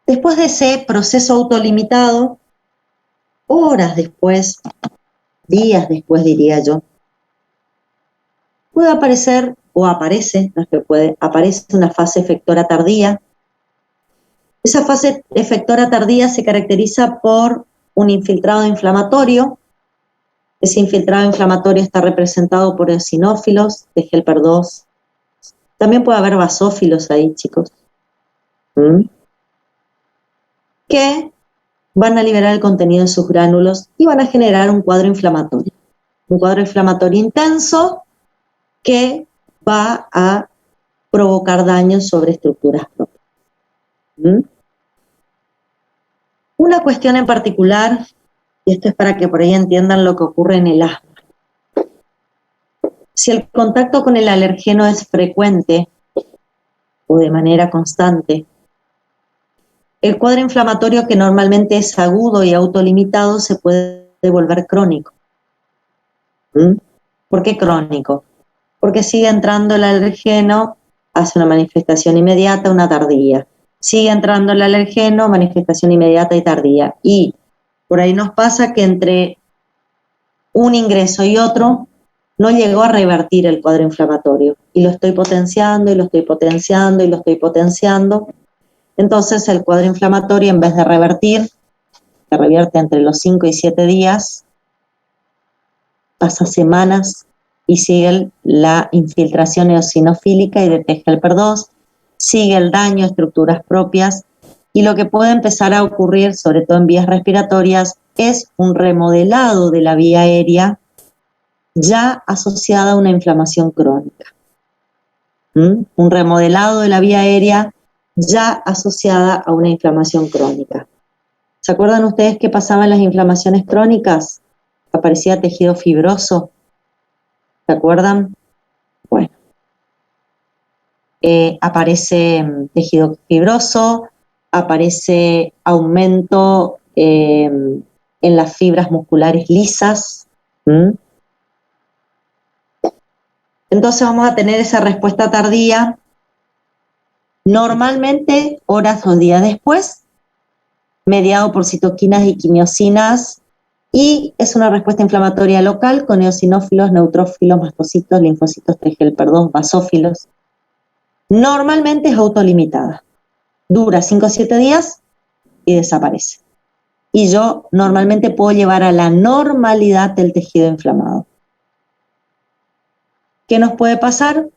después de ese proceso autolimitado, horas después, días después diría yo, puede aparecer, o aparece, no es que puede, aparece una fase efectora tardía. Esa fase efectora tardía se caracteriza por un infiltrado inflamatorio. Ese infiltrado inflamatorio está representado por eosinófilos de helper 2. También puede haber basófilos ahí, chicos. Que van a liberar el contenido de sus gránulos y van a generar un cuadro inflamatorio. Un cuadro inflamatorio intenso que va a provocar daños sobre estructuras propias. Una cuestión en particular, y esto es para que por ahí entiendan lo que ocurre en el asma. Si el contacto con el alergeno es frecuente o de manera constante, el cuadro inflamatorio, que normalmente es agudo y autolimitado, se puede volver crónico. ¿Por qué crónico? Porque sigue entrando el alergeno, hace una manifestación inmediata, una tardía. Sigue entrando el alergeno, manifestación inmediata y tardía. Y por ahí nos pasa que entre un ingreso y otro no llegó a revertir el cuadro inflamatorio. Y lo estoy potenciando, y lo estoy potenciando, y lo estoy potenciando. Entonces el cuadro inflamatorio, en vez de revertir, que revierte entre los 5 y 7 días, pasa semanas y sigue la infiltración eosinofílica y de T helper 2, sigue el daño a estructuras propias, y lo que puede empezar a ocurrir, sobre todo en vías respiratorias, es un remodelado de la vía aérea ya asociada a una inflamación crónica. Un remodelado de la vía aérea ya asociada a una inflamación crónica. ¿Se acuerdan ustedes qué pasaba en las inflamaciones crónicas? Aparecía tejido fibroso. ¿Se acuerdan? Bueno, aparece tejido fibroso, aparece aumento en las fibras musculares lisas. Entonces vamos a tener esa respuesta tardía normalmente horas o días después, mediado por citoquinas y quimiosinas, y es una respuesta inflamatoria local con eosinófilos, neutrófilos, mastocitos, linfocitos T helper 2, basófilos. Normalmente es autolimitada, dura 5 o 7 días y desaparece. Y yo normalmente puedo llevar a la normalidad del tejido inflamado. ¿Qué nos puede pasar?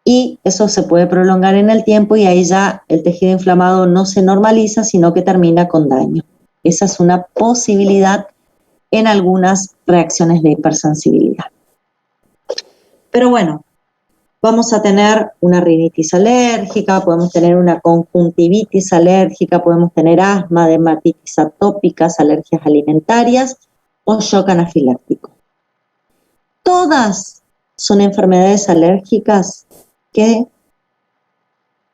Y eso se puede prolongar en el tiempo y ahí ya el tejido inflamado no se normaliza, sino que termina con daño. Esa es una posibilidad en algunas reacciones de hipersensibilidad. Pero bueno, vamos a tener una rinitis alérgica, podemos tener una conjuntivitis alérgica, podemos tener asma, dermatitis atópicas, alergias alimentarias o shock anafiláctico. Todas son enfermedades alérgicas que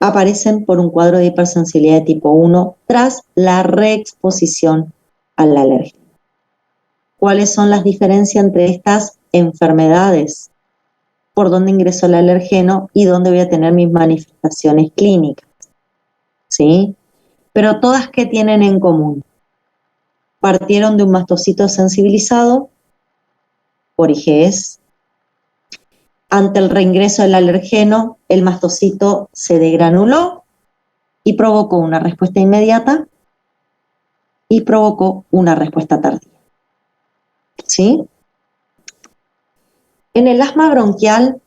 aparecen por un cuadro de hipersensibilidad de tipo 1 tras la reexposición al alérgeno. ¿Cuáles son las diferencias entre estas enfermedades? Por dónde ingresó el alergeno y dónde voy a tener mis manifestaciones clínicas. ¿Sí? Pero todas, ¿qué tienen en común? Partieron de un mastocito sensibilizado por IgEs. Ante el reingreso del alergeno, el mastocito se degranuló y provocó una respuesta inmediata y provocó una respuesta tardía. ¿Sí? En el asma bronquial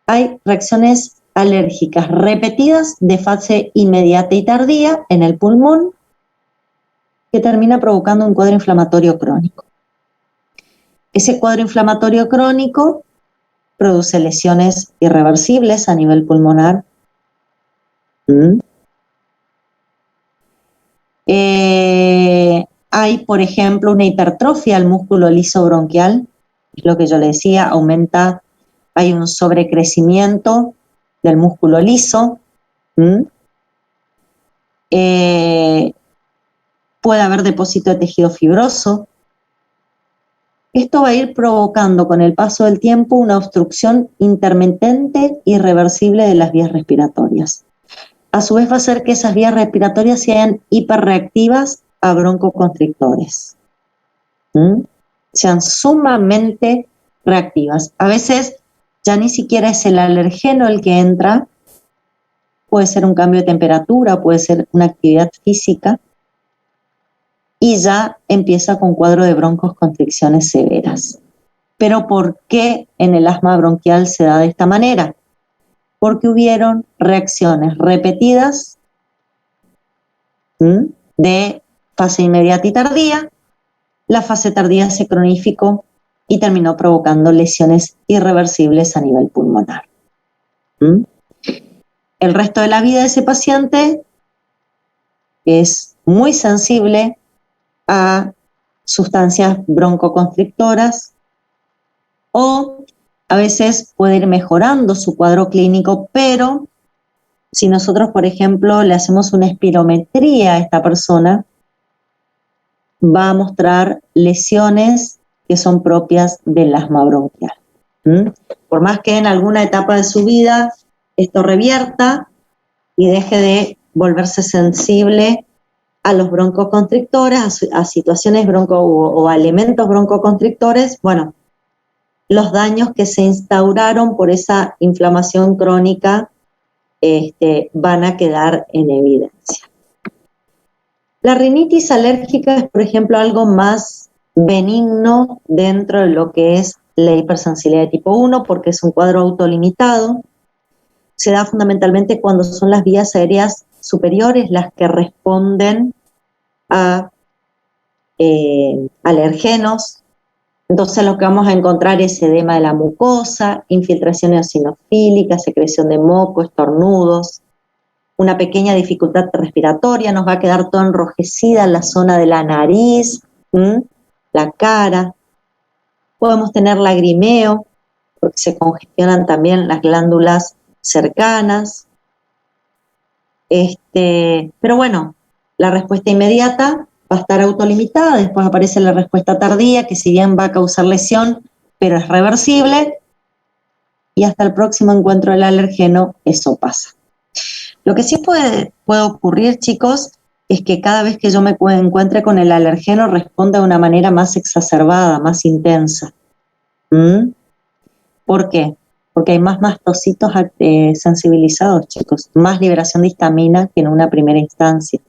hay reacciones alérgicas repetidas de fase inmediata y tardía en el pulmón que termina provocando un cuadro inflamatorio crónico. Ese cuadro inflamatorio crónico produce lesiones irreversibles a nivel pulmonar. Hay, por ejemplo, una hipertrofia al músculo liso bronquial, es lo que yo le decía, aumenta, hay un sobrecrecimiento del músculo liso. Puede haber depósito de tejido fibroso. Esto va a ir provocando con el paso del tiempo una obstrucción intermitente irreversible de las vías respiratorias. A su vez va a hacer que esas vías respiratorias sean hiperreactivas a broncoconstrictores. Sean sumamente reactivas. A veces ya ni siquiera es el alergeno el que entra, puede ser un cambio de temperatura, puede ser una actividad física, y ya empieza con cuadro de broncoconstricciones severas. Pero ¿por qué en el asma bronquial se da de esta manera? Porque hubieron reacciones repetidas de fase inmediata y tardía. La fase tardía se cronificó y terminó provocando lesiones irreversibles a nivel pulmonar. El resto de la vida de ese paciente es muy sensible a sustancias broncoconstrictoras o a veces puede ir mejorando su cuadro clínico, pero si nosotros, por ejemplo, le hacemos una espirometría a esta persona, va a mostrar lesiones que son propias del asma bronquial. Por más que en alguna etapa de su vida esto revierta y deje de volverse sensible a los broncoconstrictores, a situaciones o a elementos broncoconstrictores, bueno, los daños que se instauraron por esa inflamación crónica van a quedar en evidencia. La rinitis alérgica es, por ejemplo, algo más benigno dentro de lo que es la hipersensibilidad de tipo 1, porque es un cuadro autolimitado. Se da fundamentalmente cuando son las vías aéreas superiores las que responden a alergenos. Entonces lo que vamos a encontrar es edema de la mucosa, infiltración eosinofílica, secreción de moco, estornudos, una pequeña dificultad respiratoria, nos va a quedar todo enrojecida en la zona de la nariz, la cara. Podemos tener lagrimeo, porque se congestionan también las glándulas cercanas. Pero bueno, la respuesta inmediata va a estar autolimitada, después aparece la respuesta tardía, que si bien va a causar lesión, pero es reversible, y hasta el próximo encuentro del alergeno eso pasa. Lo que sí puede ocurrir, chicos, es que cada vez que yo me encuentre con el alergeno responda de una manera más exacerbada, más intensa. ¿Por qué? Porque hay más mastocitos sensibilizados, chicos, más liberación de histamina que en una primera instancia.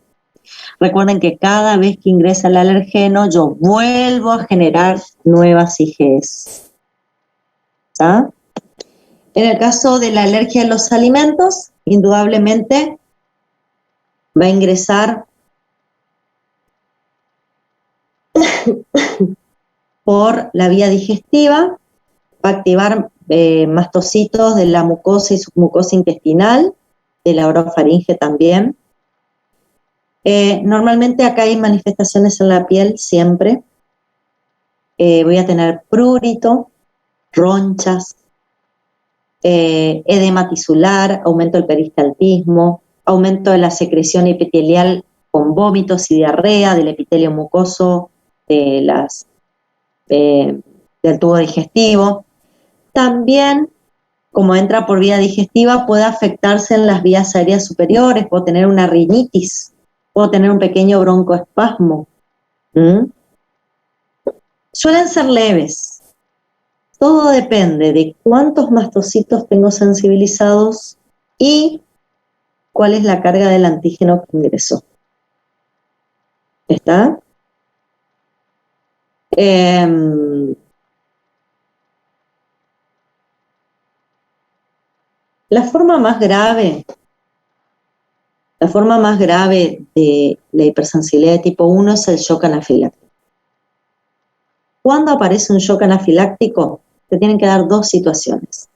Recuerden que cada vez que ingresa el alergeno, yo vuelvo a generar nuevas IgEs. ¿Está? En el caso de la alergia a los alimentos, indudablemente va a ingresar por la vía digestiva, va a activar mastocitos de la mucosa y submucosa intestinal, de la orofaringe también. Normalmente acá hay manifestaciones en la piel siempre. Voy a tener prurito, ronchas, edema tisular, aumento del peristaltismo, aumento de la secreción epitelial con vómitos y diarrea del epitelio mucoso del tubo digestivo. También, como entra por vía digestiva, puede afectarse en las vías aéreas superiores, puedo tener una rinitis, puedo tener un pequeño broncoespasmo. Suelen ser leves. Todo depende de cuántos mastocitos tengo sensibilizados y cuál es la carga del antígeno que ingresó. ¿Está? La forma más grave de la hipersensibilidad de tipo 1 es el shock anafiláctico. ¿Cuándo aparece un shock anafiláctico? Te tienen que dar dos situaciones.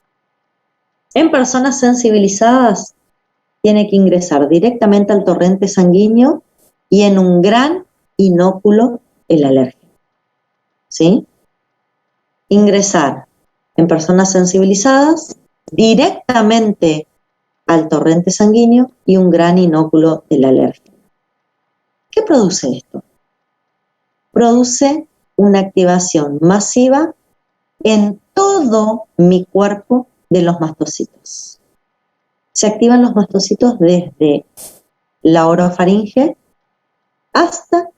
En personas sensibilizadas, tiene que ingresar directamente al torrente sanguíneo y en un gran inóculo el alérgeno. ¿Sí? Ingresar en personas sensibilizadas directamente al torrente sanguíneo y un gran inóculo del alérgeno. ¿Qué produce esto? Produce una activación masiva en todo mi cuerpo de los mastocitos. Se activan los mastocitos desde la orofaringe hasta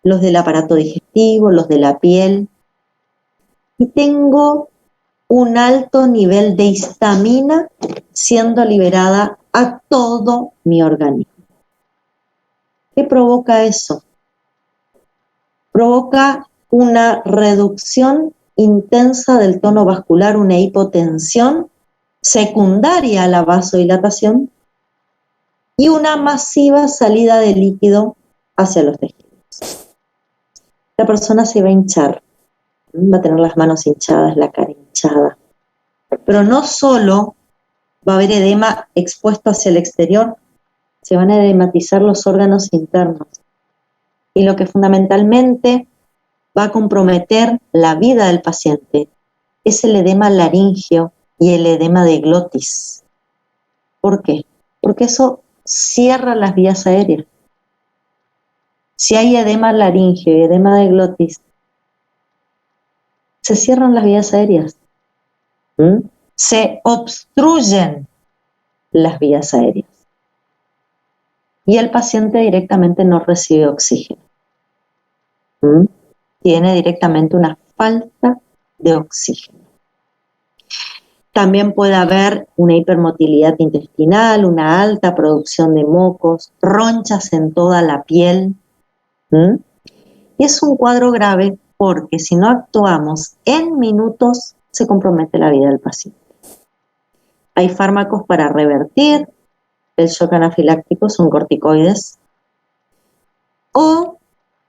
los del aparato digestivo, los de la piel. Y tengo un alto nivel de histamina siendo liberada a todo mi organismo. ¿Qué provoca eso? Provoca una reducción intensa del tono vascular, una hipotensión secundaria a la vasodilatación y una masiva salida de líquido hacia los tejidos. La persona se va a hinchar, va a tener las manos hinchadas, la cara hinchada, pero no solo va a haber edema expuesto hacia el exterior, se van a edematizar los órganos internos. Y lo que fundamentalmente va a comprometer la vida del paciente es el edema laringeo y el edema de glotis. ¿Por qué? Porque eso cierra las vías aéreas. Si hay edema laringeo y edema de glotis, se cierran las vías aéreas. Se obstruyen las vías aéreas. Y el paciente directamente no recibe oxígeno. Tiene directamente una falta de oxígeno. También puede haber una hipermotilidad intestinal, una alta producción de mocos, ronchas en toda la piel. Y es un cuadro grave porque si no actuamos en minutos se compromete la vida del paciente. Hay fármacos para revertir el shock anafiláctico, son corticoides. O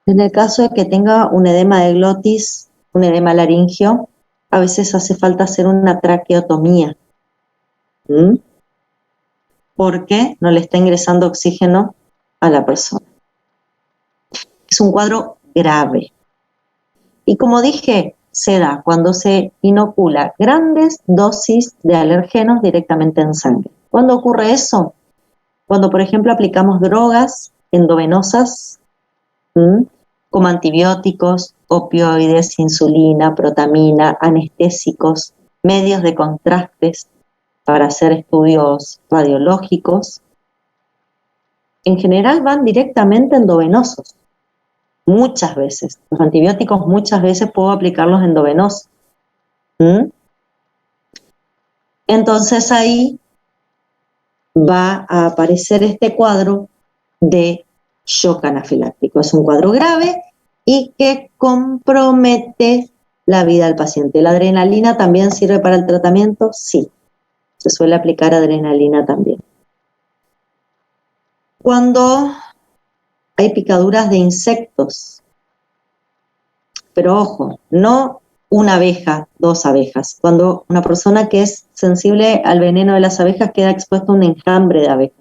en el caso de que tenga un edema de glotis, un edema laringio, a veces hace falta hacer una traqueotomía. Porque no le está ingresando oxígeno a la persona. Es un cuadro grave. Y como dije, se da cuando se inocula grandes dosis de alergenos directamente en sangre. ¿Cuándo ocurre eso? Cuando, por ejemplo, aplicamos drogas endovenosas, como antibióticos, opioides, insulina, protamina, anestésicos, medios de contrastes para hacer estudios radiológicos, en general van directamente endovenosos. Muchas veces. Los antibióticos muchas veces puedo aplicarlos endovenosos. Entonces ahí va a aparecer este cuadro de shock anafiláctico. Es un cuadro grave y que compromete la vida del paciente. ¿La adrenalina también sirve para el tratamiento? Sí, se suele aplicar adrenalina también. Cuando hay picaduras de insectos, pero ojo, no una abeja, 2 abejas. Cuando una persona que es sensible al veneno de las abejas queda expuesto a un enjambre de abejas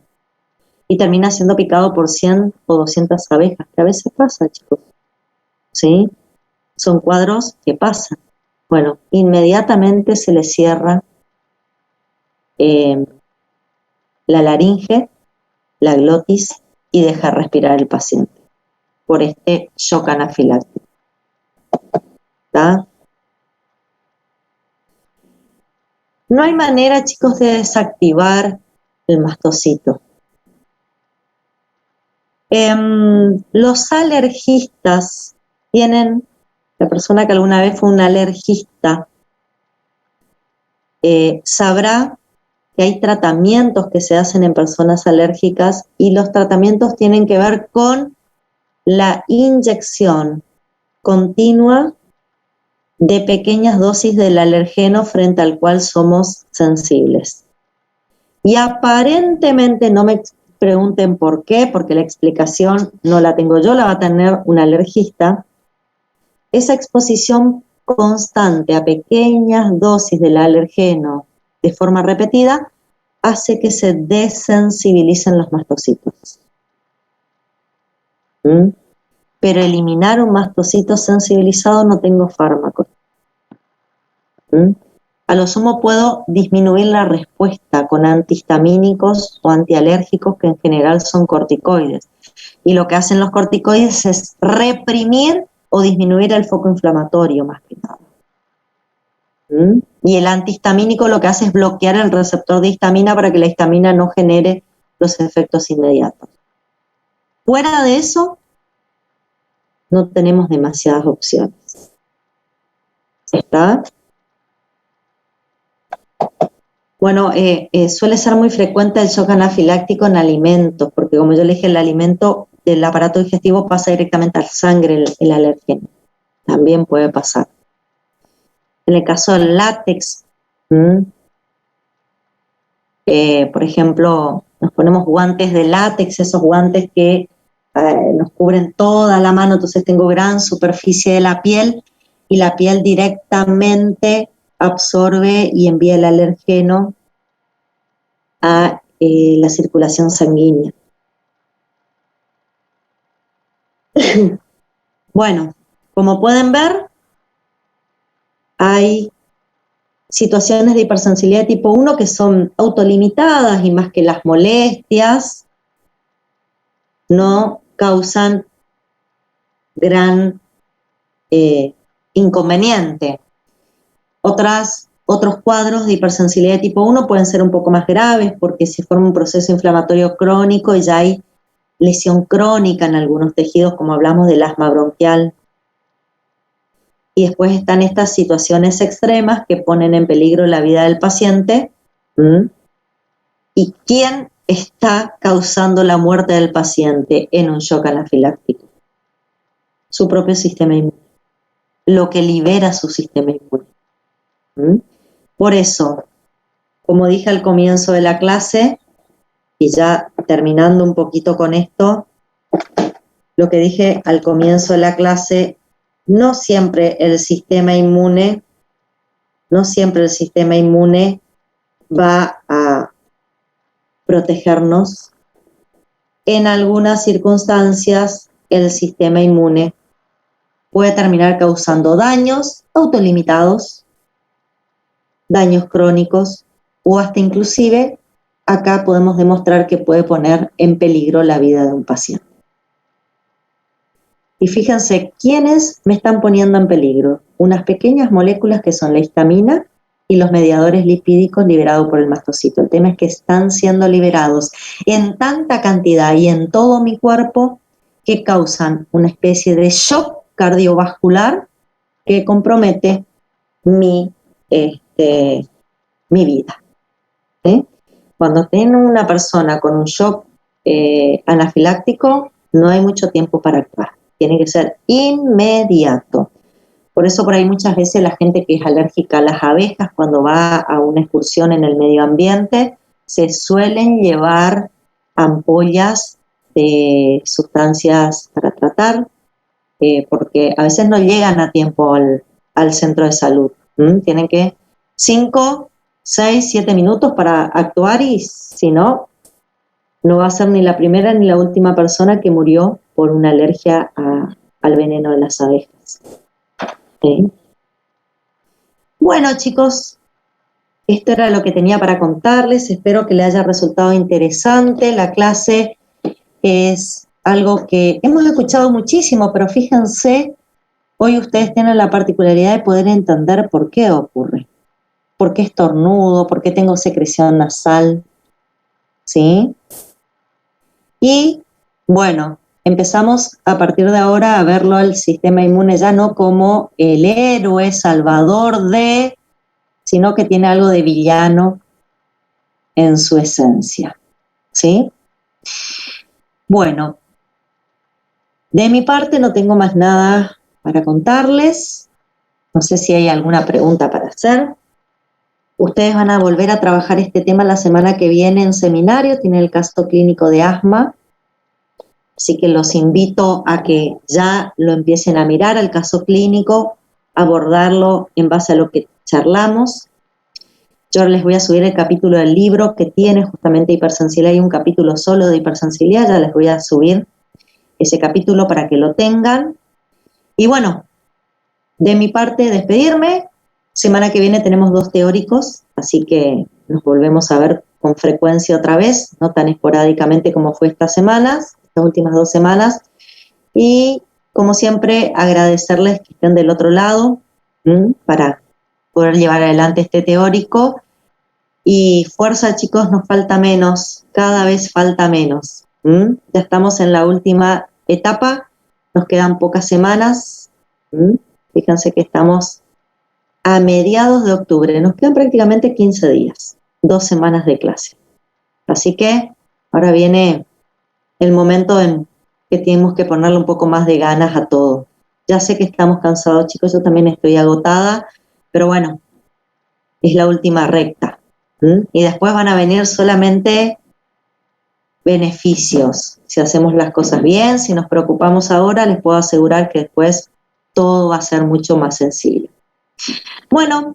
y termina siendo picado por 100 o 200 abejas, que a veces pasa, chicos. ¿Sí? Son cuadros que pasan. Bueno, inmediatamente se le cierra la laringe, la glotis y deja respirar el paciente por este shock anafiláctico. ¿Está? No hay manera, chicos, de desactivar el mastocito. Los alergistas tienen, la persona que alguna vez fue un alergista, sabrá que hay tratamientos que se hacen en personas alérgicas y los tratamientos tienen que ver con la inyección continua de pequeñas dosis del alergeno frente al cual somos sensibles. Y aparentemente, no me pregunten por qué, porque la explicación no la tengo yo, la va a tener un alergista, esa exposición constante a pequeñas dosis del alergeno de forma repetida hace que se desensibilicen los mastocitos. Pero eliminar un mastocito sensibilizado no tengo fármacos. A lo sumo puedo disminuir la respuesta con antihistamínicos o antialérgicos que en general son corticoides. Y lo que hacen los corticoides es reprimir o disminuir el foco inflamatorio más que nada. Y el antihistamínico lo que hace es bloquear el receptor de histamina para que la histamina no genere los efectos inmediatos. Fuera de eso, no tenemos demasiadas opciones. ¿Está? Bueno, suele ser muy frecuente el shock anafiláctico en alimentos, porque como yo le dije, el alimento del aparato digestivo pasa directamente a la sangre, el alérgeno. También puede pasar. En el caso del látex, por ejemplo, nos ponemos guantes de látex, esos guantes que nos cubren toda la mano, entonces tengo gran superficie de la piel y la piel directamente absorbe y envía el alergeno a la circulación sanguínea. Bueno, como pueden ver, hay situaciones de hipersensibilidad tipo 1 que son autolimitadas y más que las molestias, no causan gran inconveniente. Otros cuadros de hipersensibilidad tipo 1 pueden ser un poco más graves porque se forma un proceso inflamatorio crónico y ya hay lesión crónica en algunos tejidos, como hablamos del asma bronquial. Y después están estas situaciones extremas que ponen en peligro la vida del paciente. ¿Y quién está causando la muerte del paciente en un shock anafiláctico? Su propio sistema inmune, lo que libera su sistema inmune. Por eso, como dije al comienzo de la clase, y ya terminando un poquito con esto, lo que dije al comienzo de la clase, no siempre el sistema inmune va a protegernos. En algunas circunstancias, el sistema inmune puede terminar causando daños autolimitados, daños crónicos o hasta inclusive acá podemos demostrar que puede poner en peligro la vida de un paciente. Y fíjense, ¿quiénes me están poniendo en peligro? Unas pequeñas moléculas que son la histamina y los mediadores lipídicos liberados por el mastocito. El tema es que están siendo liberados en tanta cantidad y en todo mi cuerpo que causan una especie de shock cardiovascular que compromete mi vida. ¿Sí? Cuando tiene una persona con un shock anafiláctico, no hay mucho tiempo para actuar. Tiene que ser inmediato. Por eso por ahí muchas veces la gente que es alérgica a las abejas, cuando va a una excursión en el medio ambiente, se suelen llevar ampollas de sustancias para tratar, porque a veces no llegan a tiempo al centro de salud. Tienen que 5, 6, 7 minutos para actuar y si no, no va a ser ni la primera ni la última persona que murió por una alergia al veneno de las abejas. ¿Sí? Bueno, chicos, esto era lo que tenía para contarles. Espero que les haya resultado interesante. La clase es algo que hemos escuchado muchísimo, pero fíjense, hoy ustedes tienen la particularidad de poder entender por qué ocurre. ¿Por qué estornudo? ¿Por qué tengo secreción nasal? ¿Sí? Y, bueno, empezamos a partir de ahora a verlo al sistema inmune ya no como el héroe salvador sino que tiene algo de villano en su esencia. ¿Sí? Bueno, de mi parte no tengo más nada para contarles. No sé si hay alguna pregunta para hacer. Ustedes van a volver a trabajar este tema la semana que viene en seminario, tiene el caso clínico de asma, así que los invito a que ya lo empiecen a mirar, al caso clínico, abordarlo en base a lo que charlamos. Yo les voy a subir el capítulo del libro que tiene justamente hipersensibilidad, hay un capítulo solo de hipersensibilidad, ya les voy a subir ese capítulo para que lo tengan. Y bueno, de mi parte despedirme. Semana que viene tenemos 2 teóricos, así que nos volvemos a ver con frecuencia otra vez, no tan esporádicamente como fue estas últimas 2 semanas. Y como siempre, agradecerles que estén del otro lado para poder llevar adelante este teórico. Y fuerza, chicos, nos falta menos, cada vez falta menos. Ya estamos en la última etapa, nos quedan pocas semanas. Fíjense que estamos a mediados de octubre, nos quedan prácticamente 15 días, 2 semanas de clase. Así que ahora viene el momento en que tenemos que ponerle un poco más de ganas a todo. Ya sé que estamos cansados, chicos, yo también estoy agotada, pero bueno, es la última recta. Y después van a venir solamente beneficios. Si hacemos las cosas bien, si nos preocupamos ahora, les puedo asegurar que después todo va a ser mucho más sencillo. Bueno,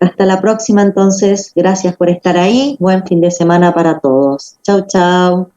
hasta la próxima entonces. Gracias por estar ahí. Buen fin de semana para todos. Chau, chau.